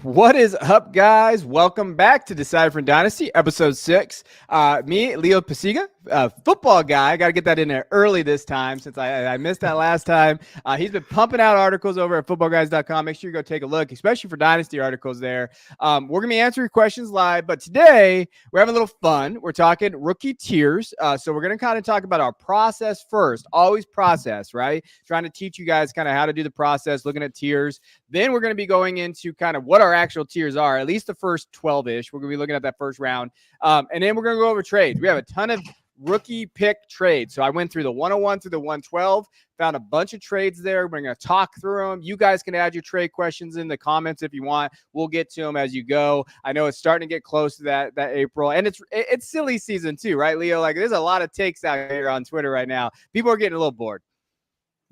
What is up, guys? Welcome back to Deciphering Dynasty, episode 6. Me, Leo Pasiga, football guy. Got to get that in there early this time since I missed that last time. He's been pumping out articles over at footballguys.com. Make sure you go take a look, especially for Dynasty articles there. We're going to be answering questions live, but today we're having a little fun. We're talking rookie tiers. So we're going to kind of talk about our process first. Always process, right? Trying to teach you guys kind of how to do the process, looking at tiers. Then we're going to be going into kind of what our actual tiers are, at least the first 12-ish. We're going to be looking at that first round. And then we're going to go over trades. We have a ton of rookie pick trades. So I went through the 101 through the 112, found a bunch of trades there. We're going to talk through them. You guys can add your trade questions in the comments if you want. We'll get to them as you go. I know it's starting to get close to that April. And it's silly season too, right, Leo? Like there's a lot of takes out here on Twitter right now. People are getting a little bored.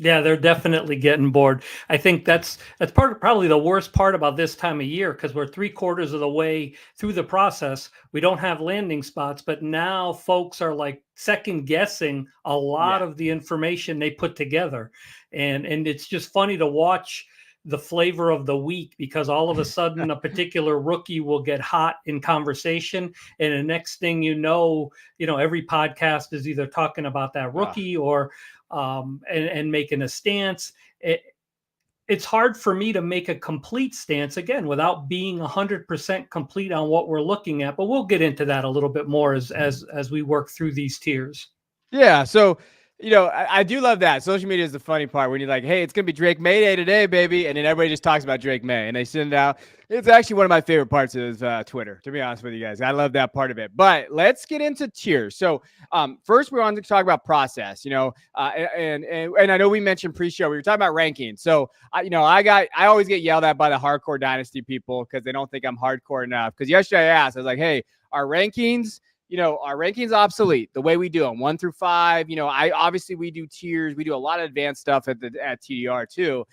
Yeah, they're definitely getting bored. I think that's probably the worst part about this time of year, because we're 3/4 of the way through the process. We don't have landing spots, but now folks are like second guessing a lot of the information they put together. And it's just funny to watch the flavor of the week, because all of a sudden a particular rookie will get hot in conversation. And the next thing every podcast is either talking about that rookie or and making a stance. It's hard for me to make a complete stance again without being 100% complete on what we're looking at, but we'll get into that a little bit more as we work through these tiers. Yeah. So, I do love that. Social media is the funny part when you're like, hey, it's going to be Drake May Day today, baby. And then everybody just talks about Drake May and they send it out. It's actually one of my favorite parts of Twitter, to be honest with you guys. I love that part of it. But let's get into tiers. So first, we wanted to talk about process, and I know we mentioned pre-show, we were talking about rankings. So, I always get yelled at by the hardcore Dynasty people because they don't think I'm hardcore enough. Because yesterday I asked, I was like, hey, our rankings obsolete the way we do them 1 through 5. We do tiers. We do a lot of advanced stuff at TDR too.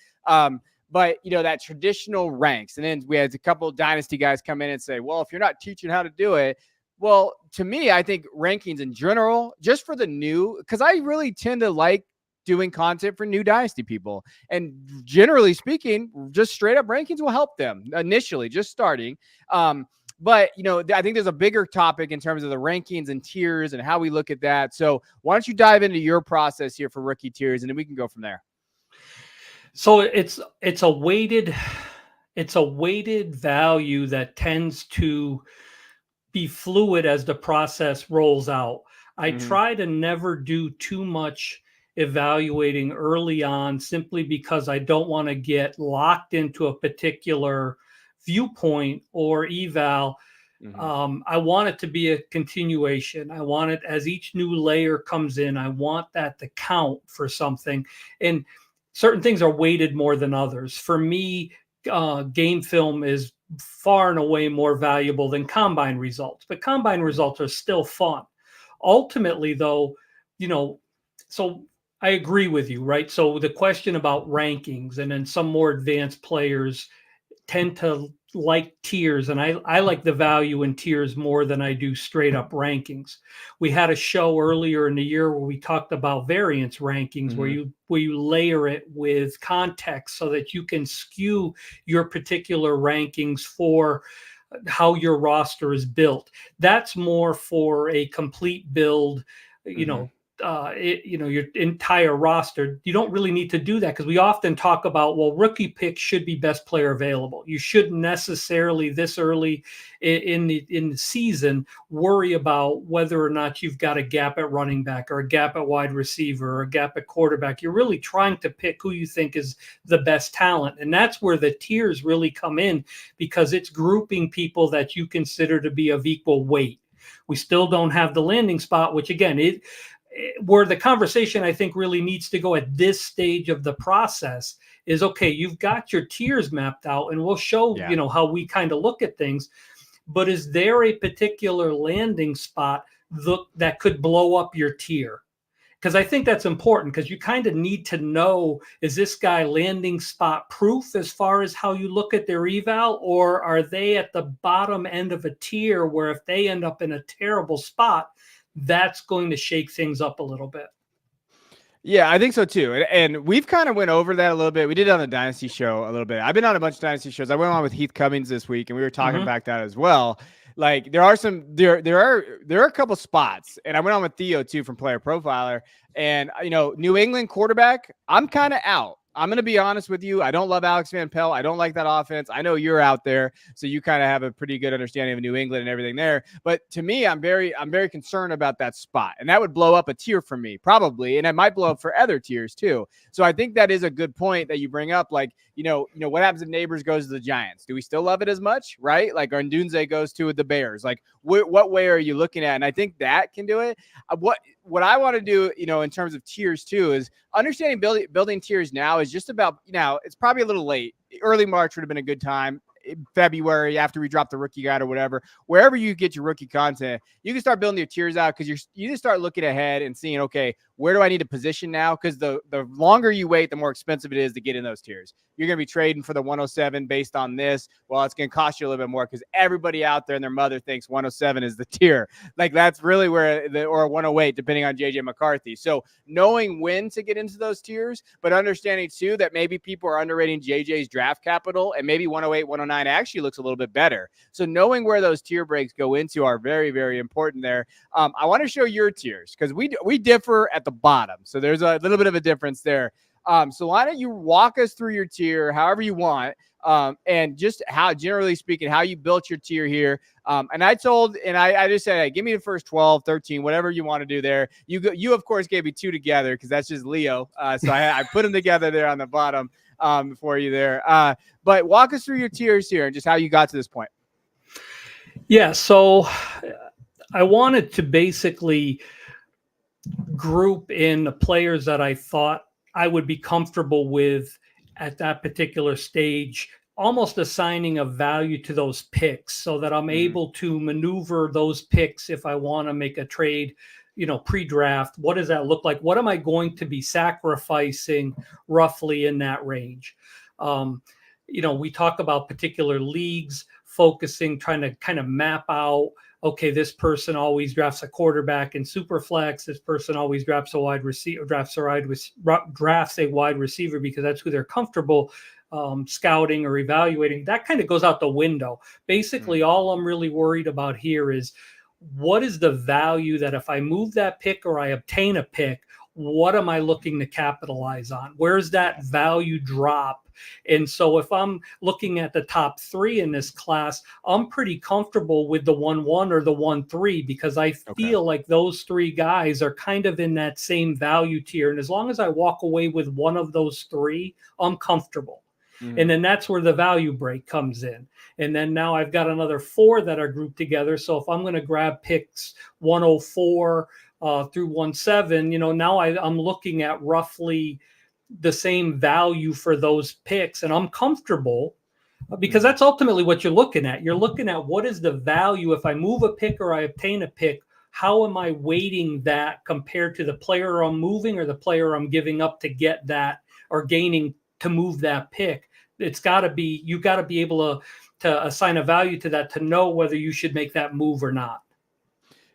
But that traditional ranks. And then we had a couple of Dynasty guys come in and say, well, if you're not teaching how to do it, well, to me, I think rankings in general, just for the new, because I really tend to like doing content for new Dynasty people. And generally speaking, just straight up rankings will help them initially, just starting. But, I think there's a bigger topic in terms of the rankings and tiers and how we look at that. So why don't you dive into your process here for rookie tiers, and then we can go from there. So it's a weighted value that tends to be fluid as the process rolls out. I try to never do too much evaluating early on, simply because I don't want to get locked into a particular viewpoint or eval. I want it to be a continuation. I want it, as each new layer comes in, I want that to count for something. And certain things are weighted more than others. For me, game film is far and away more valuable than combine results, but combine results are still fun. Ultimately, though, so I agree with you, right? So the question about rankings, and then some more advanced players tend to like tiers, and I like the value in tiers more than I do straight up rankings. We had a show earlier in the year where we talked about variance rankings, where you layer it with context so that you can skew your particular rankings for how your roster is built. That's more for a complete build, your entire roster. You don't really need to do that, because we often talk about, well, rookie picks should be best player available. You shouldn't necessarily this early in the season worry about whether or not you've got a gap at running back or a gap at wide receiver or a gap at quarterback. You're really trying to pick who you think is the best talent. And that's where the tiers really come in, because it's grouping people that you consider to be of equal weight. We still don't have the landing spot, which again, where the conversation I think really needs to go at this stage of the process is, okay, you've got your tiers mapped out, and we'll show, how we kind of look at things, but is there a particular landing spot that could blow up your tier? Because I think that's important, because you kind of need to know, is this guy landing spot proof as far as how you look at their eval, or are they at the bottom end of a tier where if they end up in a terrible spot, that's going to shake things up a little bit? Yeah, I think so too. And we've kind of went over that a little bit. We did it on the Dynasty show a little bit. I've been on a bunch of Dynasty shows. I went on with Heath Cummings this week, and we were talking about that as well. Like there are a couple spots, and I went on with Theo too from Player Profiler. And New England quarterback, I'm kind of out. I'm going to be honest with you. I don't love Alex Van Pelt. I don't like that offense. I know you're out there, so you kind of have a pretty good understanding of New England and everything there. But to me, I'm very concerned about that spot, and that would blow up a tier for me probably, and it might blow up for other tiers too. So I think that is a good point that you bring up. Like, what happens if Neighbors goes to the Giants? Do we still love it as much, right? Like, or Ndunze goes to the Bears. Like, what way are you looking at? And I think that can do it. What I want to do, in terms of tiers too, is understanding building tiers now is just about, it's probably a little late. Early March would have been a good time. February, after we drop the rookie guide or whatever, wherever you get your rookie content, you can start building your tiers out because you just start looking ahead and seeing, okay, where do I need to position now? Because the longer you wait, the more expensive it is to get in those tiers. You're going to be trading for the 107 based on this. Well, it's going to cost you a little bit more because everybody out there and their mother thinks 107 is the tier. Like that's really where or 108, depending on JJ McCarthy. So knowing when to get into those tiers, but understanding too that maybe people are underrating JJ's draft capital and maybe 108, 109 actually looks a little bit better. So knowing where those tier breaks go into are very, very important there. I want to show your tiers because we differ at the bottom. So there's a little bit of a difference there. So why don't you walk us through your tier however you want, and just how, generally speaking, how you built your tier here. And I just said, hey, give me the first 12, 13, whatever you want to do there. You of course gave me two together because that's just Leo. So I put them together there on the bottom for you there. But walk us through your tiers here and just how you got to this point. Yeah. So I wanted to basically group in the players that I thought I would be comfortable with at that particular stage, almost assigning a value to those picks so that I'm able to maneuver those picks if I want to make a trade, pre-draft. What does that look like? What am I going to be sacrificing roughly in that range? We talk about particular leagues, focusing, trying to kind of map out, okay, this person always drafts a quarterback in Superflex. This person always drafts a wide receiver, drafts a wide receiver because that's who they're comfortable scouting or evaluating. That kind of goes out the window. Basically, all I'm really worried about here is what is the value that if I move that pick or I obtain a pick, what am I looking to capitalize on? Where's that value drop? And so if I'm looking at the top three in this class, I'm pretty comfortable with the 1-1 or the 1-3 because I feel like those three guys are kind of in that same value tier. And as long as I walk away with one of those three, I'm comfortable. And then that's where the value break comes in. And then now I've got another four that are grouped together. So if I'm going to grab picks 104 through 17, now I'm looking at roughly the same value for those picks, and I'm comfortable because that's ultimately what you're looking at. You're looking at what is the value if I move a pick or I obtain a pick. How am I weighting that compared to the player I'm moving or the player I'm giving up to get that or gaining to move that pick? It's got to be, you got to be able to assign a value to that to know whether you should make that move or not.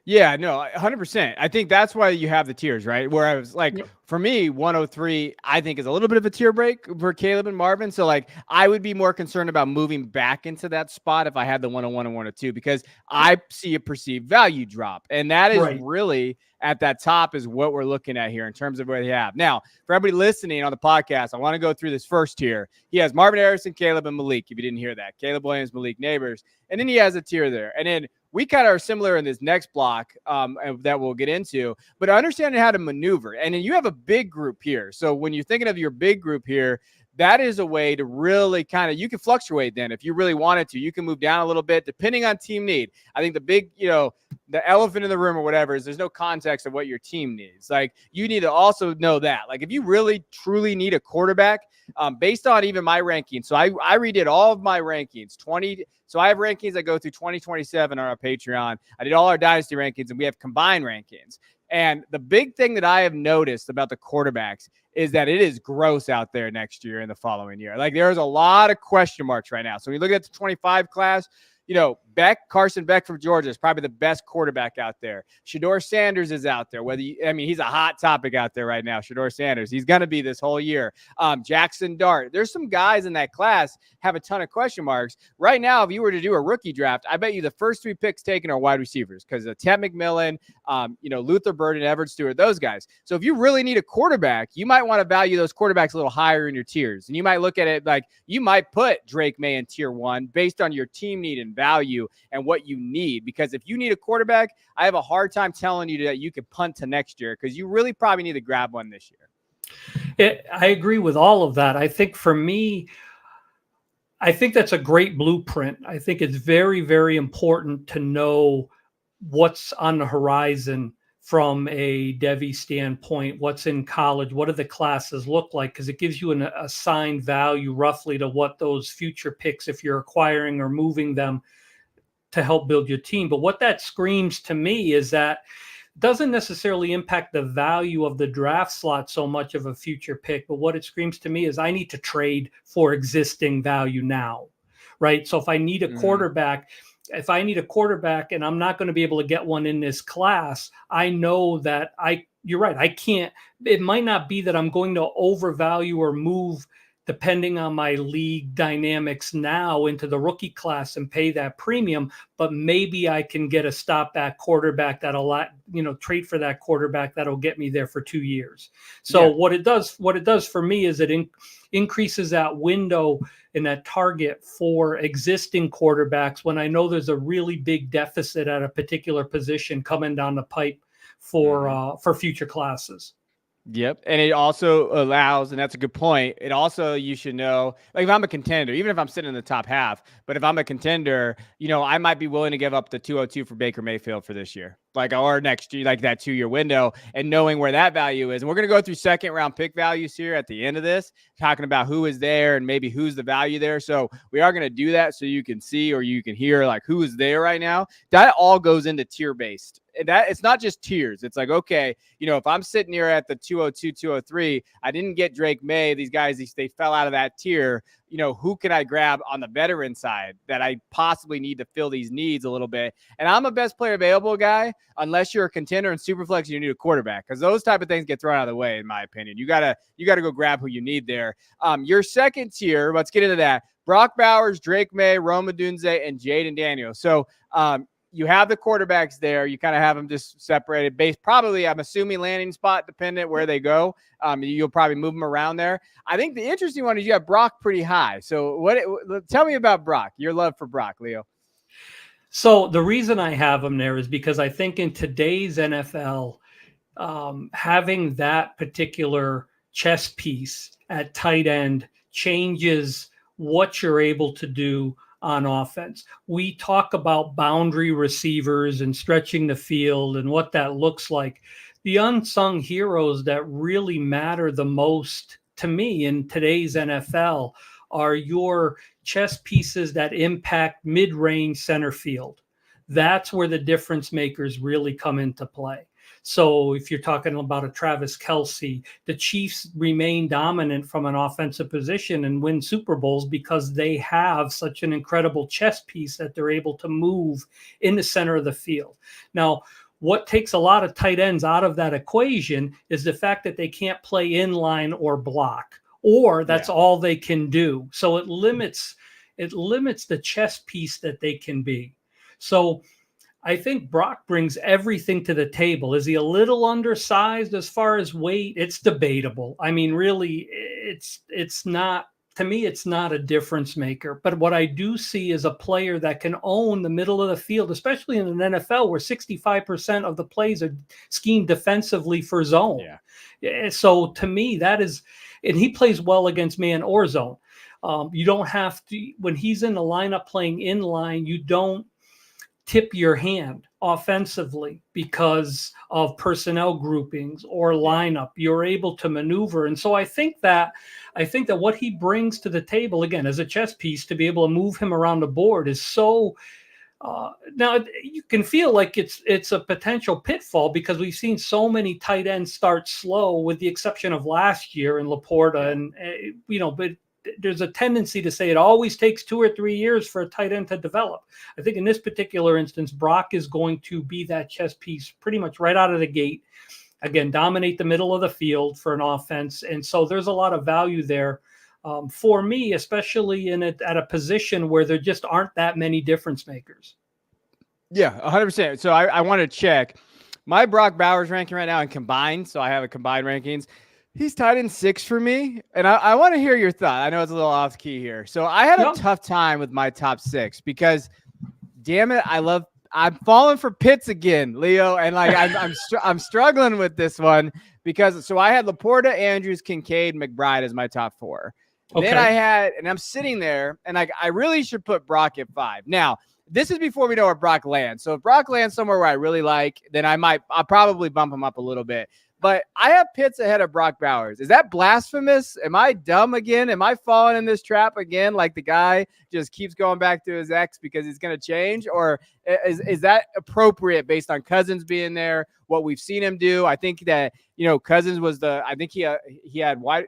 Yeah, no, 100%. I think that's why you have the tiers, right? Where I was like, for me, 103, I think is a little bit of a tier break for Caleb and Marvin. So like, I would be more concerned about moving back into that spot if I had the 101 and 102, because I see a perceived value drop. And that is really at that top is what we're looking at here in terms of where they have. Now, for everybody listening on the podcast, I want to go through this first tier. He has Marvin Harrison, Caleb, and Malik, if you didn't hear that. Caleb Williams, Malik Neighbors. And then he has a tier there. And then we kind of are similar in this next block that we'll get into, but understanding how to maneuver. And then you have a big group here. So when you're thinking of your big group here, that is a way to really kind of, you can fluctuate then if you really wanted to. You can move down a little bit depending on team need. I think the big, the elephant in the room or whatever is there's no context of what your team needs. Like you need to also know that. Like if you really truly need a quarterback, based on even my rankings. So I redid all of my rankings, 20. So I have rankings that go through 2027 on our Patreon. I did all our Dynasty rankings and we have combined rankings. And the big thing that I have noticed about the quarterbacks is that it is gross out there next year and the following year. Like there's a lot of question marks right now. So when you look at the 25 class, Carson Beck from Georgia is probably the best quarterback out there. Shedeur Sanders is out there. He's a hot topic out there right now. Shedeur Sanders, he's going to be this whole year. Jackson Dart. There's some guys in that class have a ton of question marks. Right now, if you were to do a rookie draft, I bet you the first 3 picks taken are wide receivers because of Ted McMillan, Luther Burden, Everett Stewart, those guys. So if you really need a quarterback, you might want to value those quarterbacks a little higher in your tiers. And you might look at it like you might put Drake May in tier 1 based on your team need and value and what you need. Because if you need a quarterback, I have a hard time telling you that you could punt to next year because you really probably need to grab one this year. I agree with all of that. I think for me, I think that's a great blueprint. I think it's very, very important to know what's on the horizon from a Devy standpoint, what's in college, what do the classes look like? Because it gives you an assigned value roughly to what those future picks, if you're acquiring or moving them to help build your team. But what that screams to me is that doesn't necessarily impact the value of the draft slot so much of a future pick, but what it screams to me is I need to trade for existing value now, right? So if I need a quarterback, and I'm not going to be able to get one in this class, I know that you're right. I can't, it might not be that I'm going to overvalue or move depending on my league dynamics now into the rookie class and pay that premium, but maybe I can get a stopback quarterback that'll, trade for that quarterback that'll get me there for 2 years. So what it does for me is it increases that window and that target for existing quarterbacks when I know there's a really big deficit at a particular position coming down the pipe for future classes. Yep. And it also allows, and that's a good point. It also, you should know, like if I'm a contender, even if I'm sitting in the top half, but if I'm a contender, I might be willing to give up the 202 for Baker Mayfield for this year, or next year, like that 2-year window, and knowing where that value is. And we're going to go through 2nd round pick values here at the end of this, talking about who is there and maybe who's the value there. So we are going to do that so you can see or you can hear like who is there right now. That all goes into tier based. That it's not just tiers. It's like, okay, if I'm sitting here at the 202, 203, I didn't get Drake May. These guys, they fell out of that tier. Who can I grab on the veteran side that I possibly need to fill these needs a little bit? And I'm a best player available guy, unless you're a contender in Superflex and you need a quarterback, because those type of things get thrown out of the way, in my opinion. You gotta go grab who you need there. Your second tier, let's get into that. Brock Bowers, Drake May, Rome Odunze, and Jaden Daniels. So, you have the quarterbacks there. You kind of have them just separated based, probably, I'm assuming, landing spot dependent where they go. You'll probably move them around there. I think the interesting one is you have Brock pretty high. So tell me about Brock, your love for Brock, Leo. So the reason I have him there is because I think in today's NFL, having that particular chess piece at tight end changes what you're able to do on offense. We talk about boundary receivers and stretching the field and what that looks like. The unsung heroes that really matter the most to me in today's NFL are your chess pieces that impact mid-range center field. That's where the difference makers really come into play. So if you're talking about a Travis Kelce, the Chiefs remain dominant from an offensive position and win Super Bowls because they have such an incredible chess piece that they're able to move in the center of the field. Now, what takes a lot of tight ends out of that equation is the fact that they can't play inline or block, or that's all they can do. So it limits the chess piece that they can be. So I think Brock brings everything to the table. Is he a little undersized as far as weight? It's debatable. I mean, really, it's not, to me, it's not a difference maker. But what I do see is a player that can own the middle of the field, especially in an NFL where 65% of the plays are schemed defensively for zone. Yeah. So to me, that is, and he plays well against man or zone. You don't have to, when he's in the lineup playing in line, you don't tip your hand offensively because of personnel groupings or lineup. You're able to maneuver. And so I think that what he brings to the table, again, as a chess piece, to be able to move him around the board is so now you can feel like it's a potential pitfall because we've seen so many tight ends start slow, with the exception of last year in Laporta, and but there's a tendency to say it always takes 2 or 3 years for a tight end to develop. I think in this particular instance, Brock is going to be that chess piece pretty much right out of the gate. Again, dominate the middle of the field for an offense. And so there's a lot of value there for me, especially at a position where there just aren't that many difference makers. Yeah, 100%. So I want to check my Brock Bowers ranking right now in combined. So I have a combined rankings. He's tied in 6 for me. And I want to hear your thought. I know it's a little off key here. So I had a tough time with my top 6 because, damn it, I'm falling for Pitts again, Leo. And like, I'm struggling with this one because, so I had Laporta, Andrews, Kincaid, McBride as my top 4. Okay. Then and I'm sitting there and I really should put Brock at 5. Now, this is before we know where Brock lands. So if Brock lands somewhere where I really like, then I'll probably bump him up a little bit. But I have Pitts ahead of Brock Bowers. Is that blasphemous? Am I dumb again? Am I falling in this trap again? Like the guy just keeps going back to his ex because he's going to change? Or is that appropriate based on Cousins being there, what we've seen him do? I think that, Cousins was I think he had wide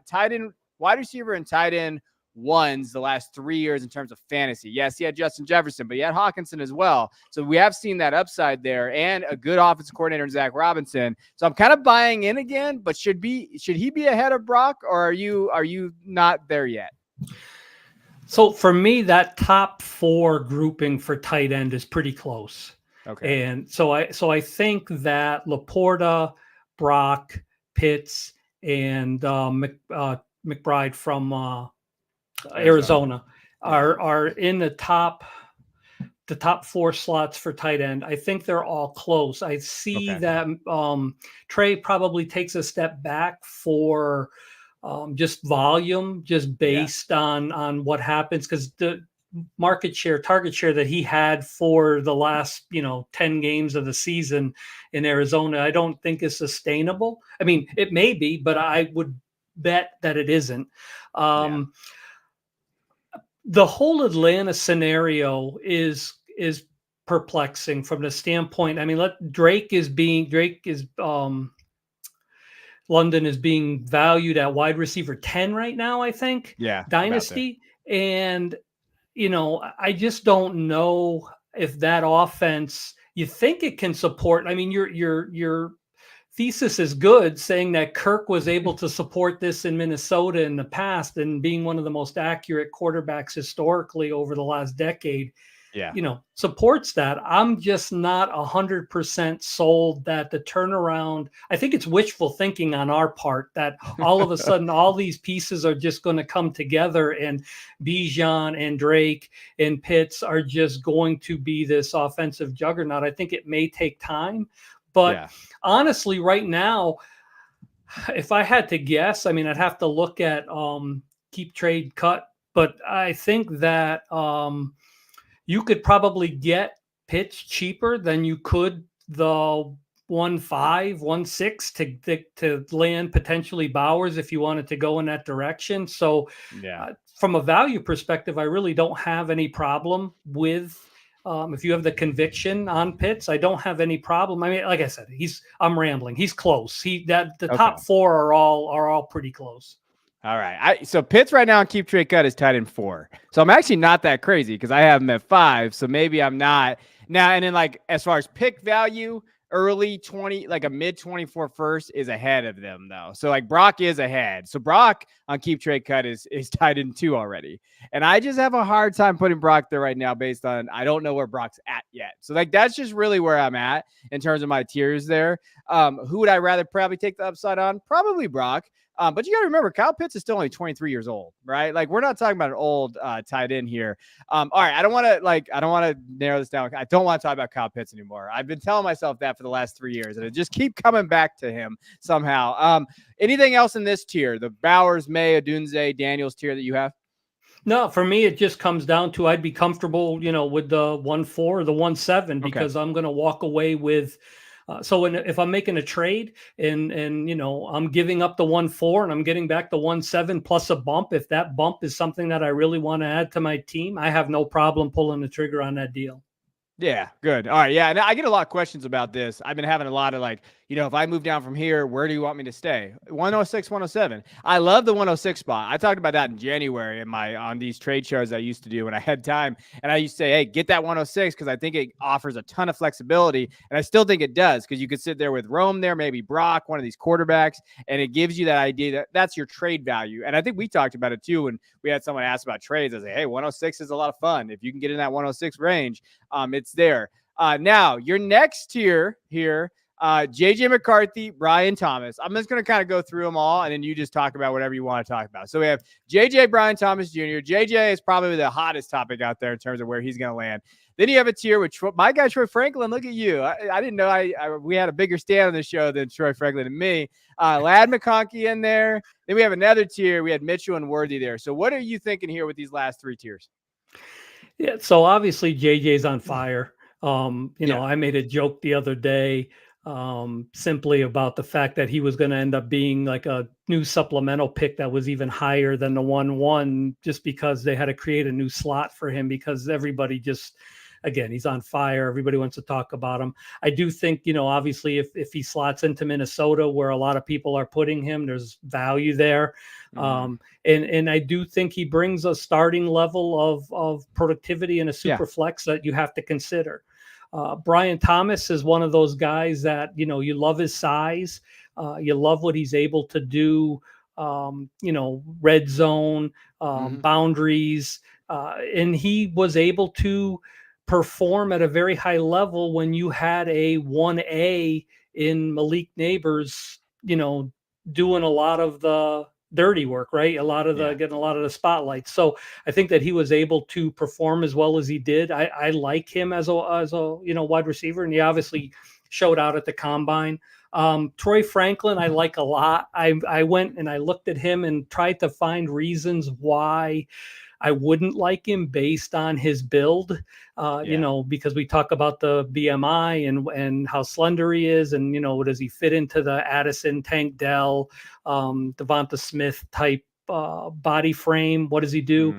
receiver and tight end ones the last 3 years in terms of fantasy. Yes, he had Justin Jefferson, but he had Hawkinson as well. So we have seen that upside there and a good offensive coordinator in Zach Robinson. So I'm kind of buying in again, but should he be ahead of Brock, or are you not there yet? So for me, that top 4 grouping for tight end is pretty close. Okay. And so I think that Laporta, Brock, Pitts, and McBride from Arizona are in the top 4 slots for tight end. I think they're all close. I see that Trey probably takes a step back for just volume, just based on what happens, because the target share that he had for the last 10 games of the season in Arizona, I don't think is sustainable. I mean, it may be, but I would bet that it isn't. The whole Atlanta scenario is perplexing from the standpoint. I mean, London is being valued at wide receiver 10 right now, I think. Yeah. Dynasty. And, I just don't know if that offense, you think it can support. I mean, your thesis is good, saying that Kirk was able to support this in Minnesota in the past and being one of the most accurate quarterbacks historically over the last decade. Supports that. I'm just not 100% sold that the turnaround, I think it's wishful thinking on our part that all of a sudden all these pieces are just going to come together and Bijan and Drake and Pitts are just going to be this offensive juggernaut. I think it may take time, but honestly, right now, if I had to guess, I mean, I'd have to look at keep, trade, cut, but I think that you could probably get Pitts cheaper than you could the 1.5, 1.6 to land potentially Bowers if you wanted to go in that direction. So from a value perspective, I really don't have any problem with if you have the conviction on Pitts, I don't have any problem. I mean, like I said, I'm rambling. He's close. Top 4 are all pretty close. All right. So Pitts right now on Keep Trade Cut is tied in 4. So I'm actually not that crazy because I have him at 5. So maybe I'm not now. And then like as far as pick value, early 20, like a mid 24 first is ahead of them though. So like Brock is ahead. So Brock on Keep Trade Cut is tied in 2 already. And I just have a hard time putting Brock there right now based on, I don't know where Brock's at yet. So like, that's just really where I'm at in terms of my tiers there. Who would I rather probably take the upside on? Probably Brock. But you got to remember, Kyle Pitts is still only 23 years old, right? Like we're not talking about an old tight end here. All right. I don't want to narrow this down. I don't want to talk about Kyle Pitts anymore. I've been telling myself that for the last 3 years and I just keep coming back to him somehow. Anything else in this tier, the Bowers, May, Odunze, Daniels tier that you have? No, for me, it just comes down to, I'd be comfortable, with the 1.4 or the 1.7 because I'm going to walk away with, so if I'm making a trade and I'm giving up the 1.4 and I'm getting back the 1.7 plus a bump, if that bump is something that I really want to add to my team, I have no problem pulling the trigger on that deal. Yeah, good. All right. Yeah. And I get a lot of questions about this. I've been having a lot of like if I move down from here, where do you want me to stay? 106, 107. I love the 106 spot. I talked about that in January on these trade shows I used to do when I had time. And I used to say, hey, get that 106 because I think it offers a ton of flexibility. And I still think it does because you could sit there with Rome there, maybe Brock, one of these quarterbacks, and it gives you that idea that that's your trade value. And I think we talked about it too when we had someone ask about trades. I say, hey, 106 is a lot of fun. If you can get in that 106 range, it's there. Now, your next tier here, JJ McCarthy, Brian Thomas. I'm just going to kind of go through them all, and then you just talk about whatever you want to talk about. So we have JJ, Brian Thomas Jr. JJ is probably the hottest topic out there in terms of where he's going to land. Then you have a tier with my guy, Troy Franklin. Look at you. I didn't know we had a bigger stand on the show than Troy Franklin and me. Ladd McConkey in there. Then we have another tier. We had Mitchell and Worthy there. So what are you thinking here with these last three tiers? Yeah, so obviously JJ's on fire. I made a joke the other day simply about the fact that he was going to end up being like a new supplemental pick that was even higher than the 1-1 just because they had to create a new slot for him because everybody just, again, he's on fire. Everybody wants to talk about him. I do think, obviously if he slots into Minnesota where a lot of people are putting him, there's value there. And I do think he brings a starting level of productivity and a super flex that you have to consider. Brian Thomas is one of those guys that, you love his size. You love what he's able to do, red zone, boundaries. And he was able to perform at a very high level when you had a 1A in Malik Neighbors, doing a lot of the dirty work, right? Getting a lot of the spotlight. So I think that he was able to perform as well as he did. I like him as a wide receiver, and he obviously showed out at the combine. Troy Franklin, I like a lot. I went and I looked at him and tried to find reasons why I wouldn't like him based on his build, because we talk about the BMI and how slender he is. And, does he fit into the Addison, Tank Dell, Devonta Smith type body frame? What does he do?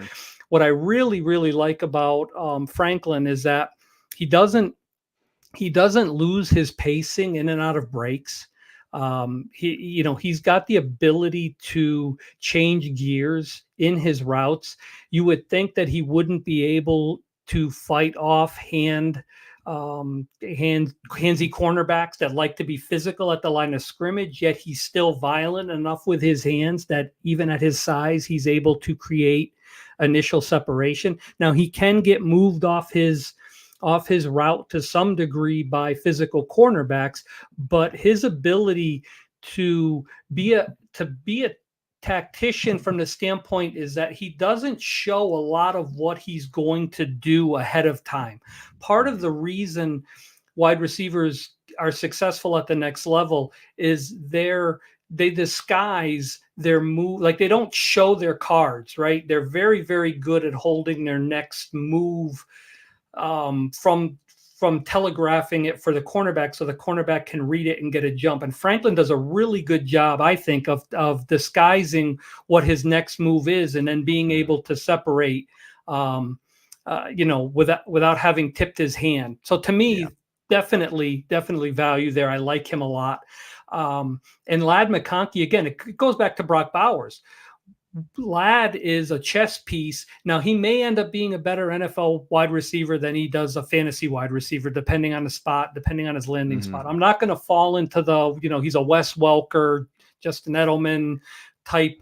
What I really, really like about Franklin is that he doesn't lose his pacing in and out of breaks. He's got the ability to change gears in his routes. You would think that he wouldn't be able to fight off handsy cornerbacks that like to be physical at the line of scrimmage, yet he's still violent enough with his hands that even at his size, he's able to create initial separation. Now he can get moved off his route to some degree by physical cornerbacks, but his ability to be a tactician from the standpoint is that he doesn't show a lot of what he's going to do ahead of time. Part of the reason wide receivers are successful at the next level is they disguise their move. Like they don't show their cards, right? They're very, very good at holding their next move from telegraphing it for the cornerback so the cornerback can read it and get a jump. And Franklin does a really good job, I think, of disguising what his next move is and then being able to separate, without having tipped his hand. So to me, definitely value there. I like him a lot. And Ladd McConkey, again, it goes back to Brock Bowers. Ladd is a chess piece. Now, he may end up being a better NFL wide receiver than he does a fantasy wide receiver, depending on the spot, depending on his landing spot. I'm not going to fall into he's a Wes Welker, Justin Edelman type,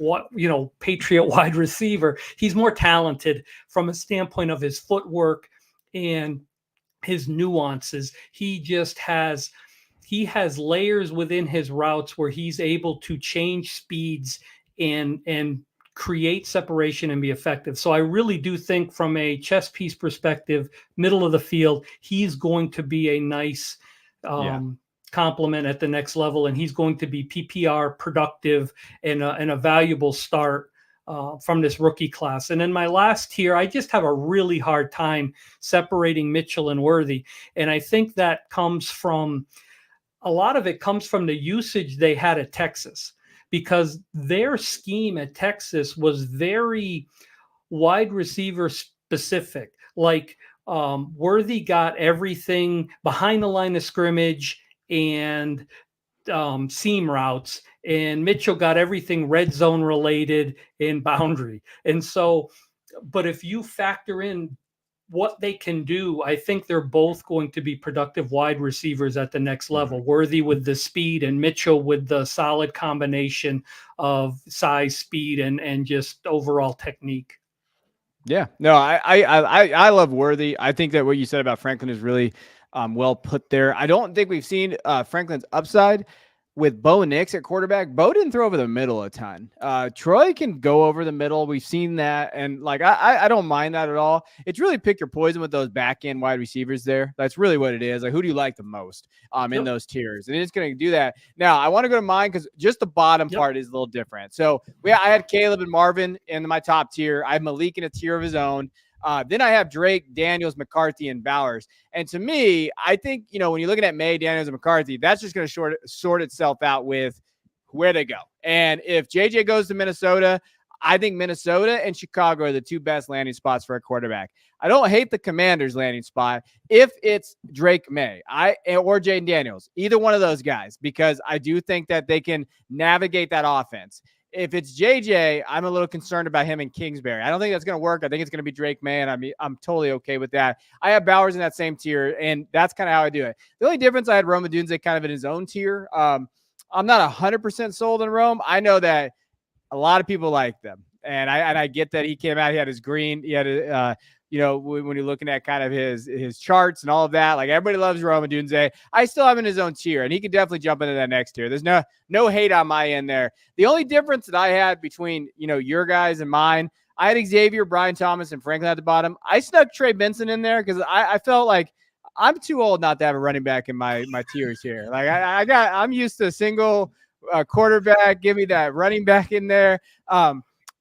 Patriot wide receiver. He's more talented from a standpoint of his footwork and his nuances. He has layers within his routes where he's able to change speeds and create separation and be effective. So I really do think from a chess piece perspective, middle of the field, he's going to be a nice complement at the next level. And he's going to be PPR productive and a valuable start from this rookie class. And in my last tier, I just have a really hard time separating Mitchell and Worthy. And I think that a lot of it comes from the usage they had at Texas, because their scheme at Texas was very wide receiver specific. Like Worthy got everything behind the line of scrimmage and seam routes, and Mitchell got everything red zone related in boundary. And so, but if you factor in what they can do, I think they're both going to be productive wide receivers at the next level. Worthy with the speed and Mitchell with the solid combination of size, speed, and just overall technique. Yeah, no, I love Worthy. I think that what you said about Franklin is really well put there. I don't think we've seen Franklin's upside with Bo Nix at quarterback. Bo didn't throw over the middle a ton. Troy can go over the middle. We've seen that, and like I don't mind that at all. It's really pick your poison with those back end wide receivers there. That's really what it is. Like, who do you like the most in those tiers? And it's going to do that. Now I want to go to mine because just the bottom part is a little different. So I had Caleb and Marvin in my top tier. I have Malik in a tier of his own. Then I have Drake, Daniels, McCarthy, and Bowers. And to me, I think, when you're looking at May, Daniels, and McCarthy, that's just going to sort itself out with where they go. And if JJ goes to Minnesota, I think Minnesota and Chicago are the two best landing spots for a quarterback. I don't hate the Commanders' landing spot if it's Drake May or Jaden Daniels, either one of those guys, because I do think that they can navigate that offense. If it's JJ, I'm a little concerned about him in Kingsbury. I don't think that's going to work. I think it's going to be Drake May, and I'm totally okay with that. I have Bowers in that same tier, and that's kind of how I do it. The only difference, I had Rome Odunze kind of in his own tier. I'm not 100% sold on Rome. I know that a lot of people like them, and I get that he came out. He had his green. He had when you're looking at kind of his charts and all of that, like everybody loves Rome Odunze. I still have him in his own tier, and he can definitely jump into that next tier. There's no hate on my end there. The only difference that I had between your guys and mine, I had Xavier, Brian Thomas, and Franklin at the bottom. I snuck Trey Benson in there because I felt like I'm too old not to have a running back in my tiers here. Like I'm used to a single quarterback. Give me that running back in there.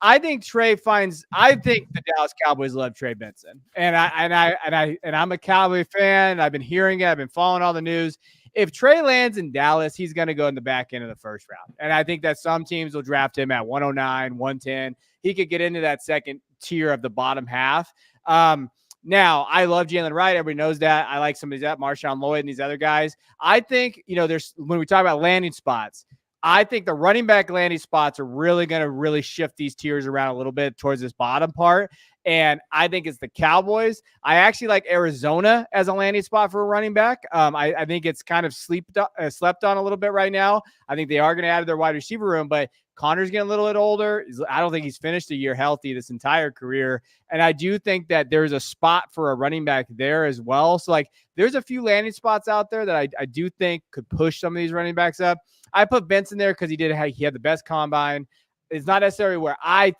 I think I think the Dallas Cowboys love Trey Benson, and I'm a Cowboy fan. I've been hearing it. I've been following all the news. If Trey lands in Dallas, he's going to go in the back end of the first round, and I think that some teams will draft him at 109, 110. He could get into that second tier of the bottom half. Now, I love Jalen Wright. Everybody knows that. I like some of these, Marshawn Lloyd and these other guys. I think, there's when we talk about landing spots, I think the running back landing spots are really going to shift these tiers around a little bit towards this bottom part. And I think it's the Cowboys. I actually like Arizona as a landing spot for a running back. I think it's kind of slept on a little bit right now. I think they are going to add to their wide receiver room, but Connor's getting a little bit older. I don't think he's finished a year healthy this entire career. And I do think that there's a spot for a running back there as well. So, there's a few landing spots out there that I do think could push some of these running backs up. I put Benson there because he had the best combine. It's not necessarily where I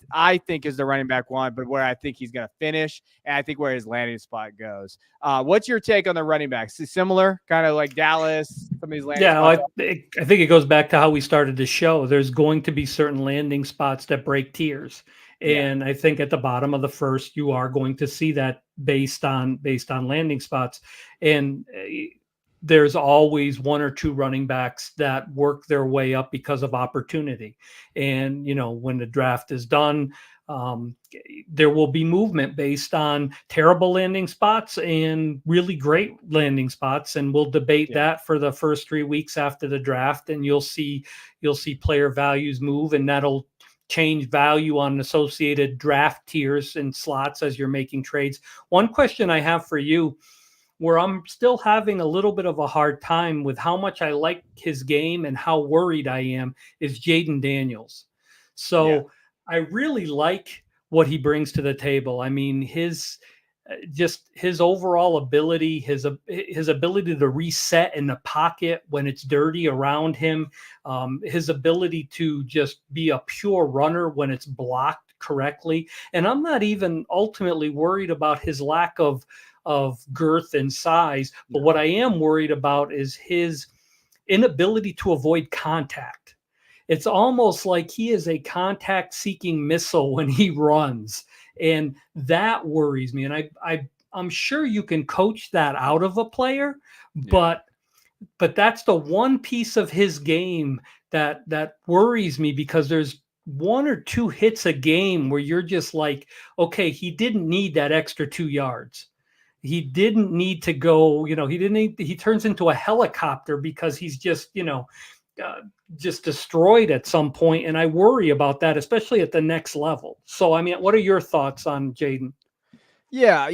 think is the running back one, but where I think he's going to finish, and I think where his landing spot goes. What's your take on the running backs? Similar, kind of like Dallas, some of these landing spots? I think it goes back to how we started the show. There's going to be certain landing spots that break tiers. And I think at the bottom of the first, you are going to see that based on landing spots. And there's always one or two running backs that work their way up because of opportunity. And, when the draft is done, there will be movement based on terrible landing spots and really great landing spots. And we'll debate that for the first 3 weeks after the draft. And you'll see player values move, and that'll change value on associated draft tiers and slots as you're making trades. One question I have for you, where I'm still having a little bit of a hard time with how much I like his game and how worried I am, is Jaden Daniels. So I really like what he brings to the table. I mean, his overall ability, his ability to reset in the pocket when it's dirty around him, his ability to just be a pure runner when it's blocked correctly. And I'm not even ultimately worried about his lack of girth and size, but what I am worried about is his inability to avoid contact. It's almost like he is a contact-seeking missile when he runs, and that worries me. And I'm sure you can coach that out of a player, but that's the one piece of his game that worries me, because there's one or two hits a game where you're just like, okay, he didn't need that extra 2 yards. He didn't need to go, he turns into a helicopter because he's just, just destroyed at some point, and I worry about that, especially at the next level. So, I mean, what are your thoughts on Jaden? Yeah,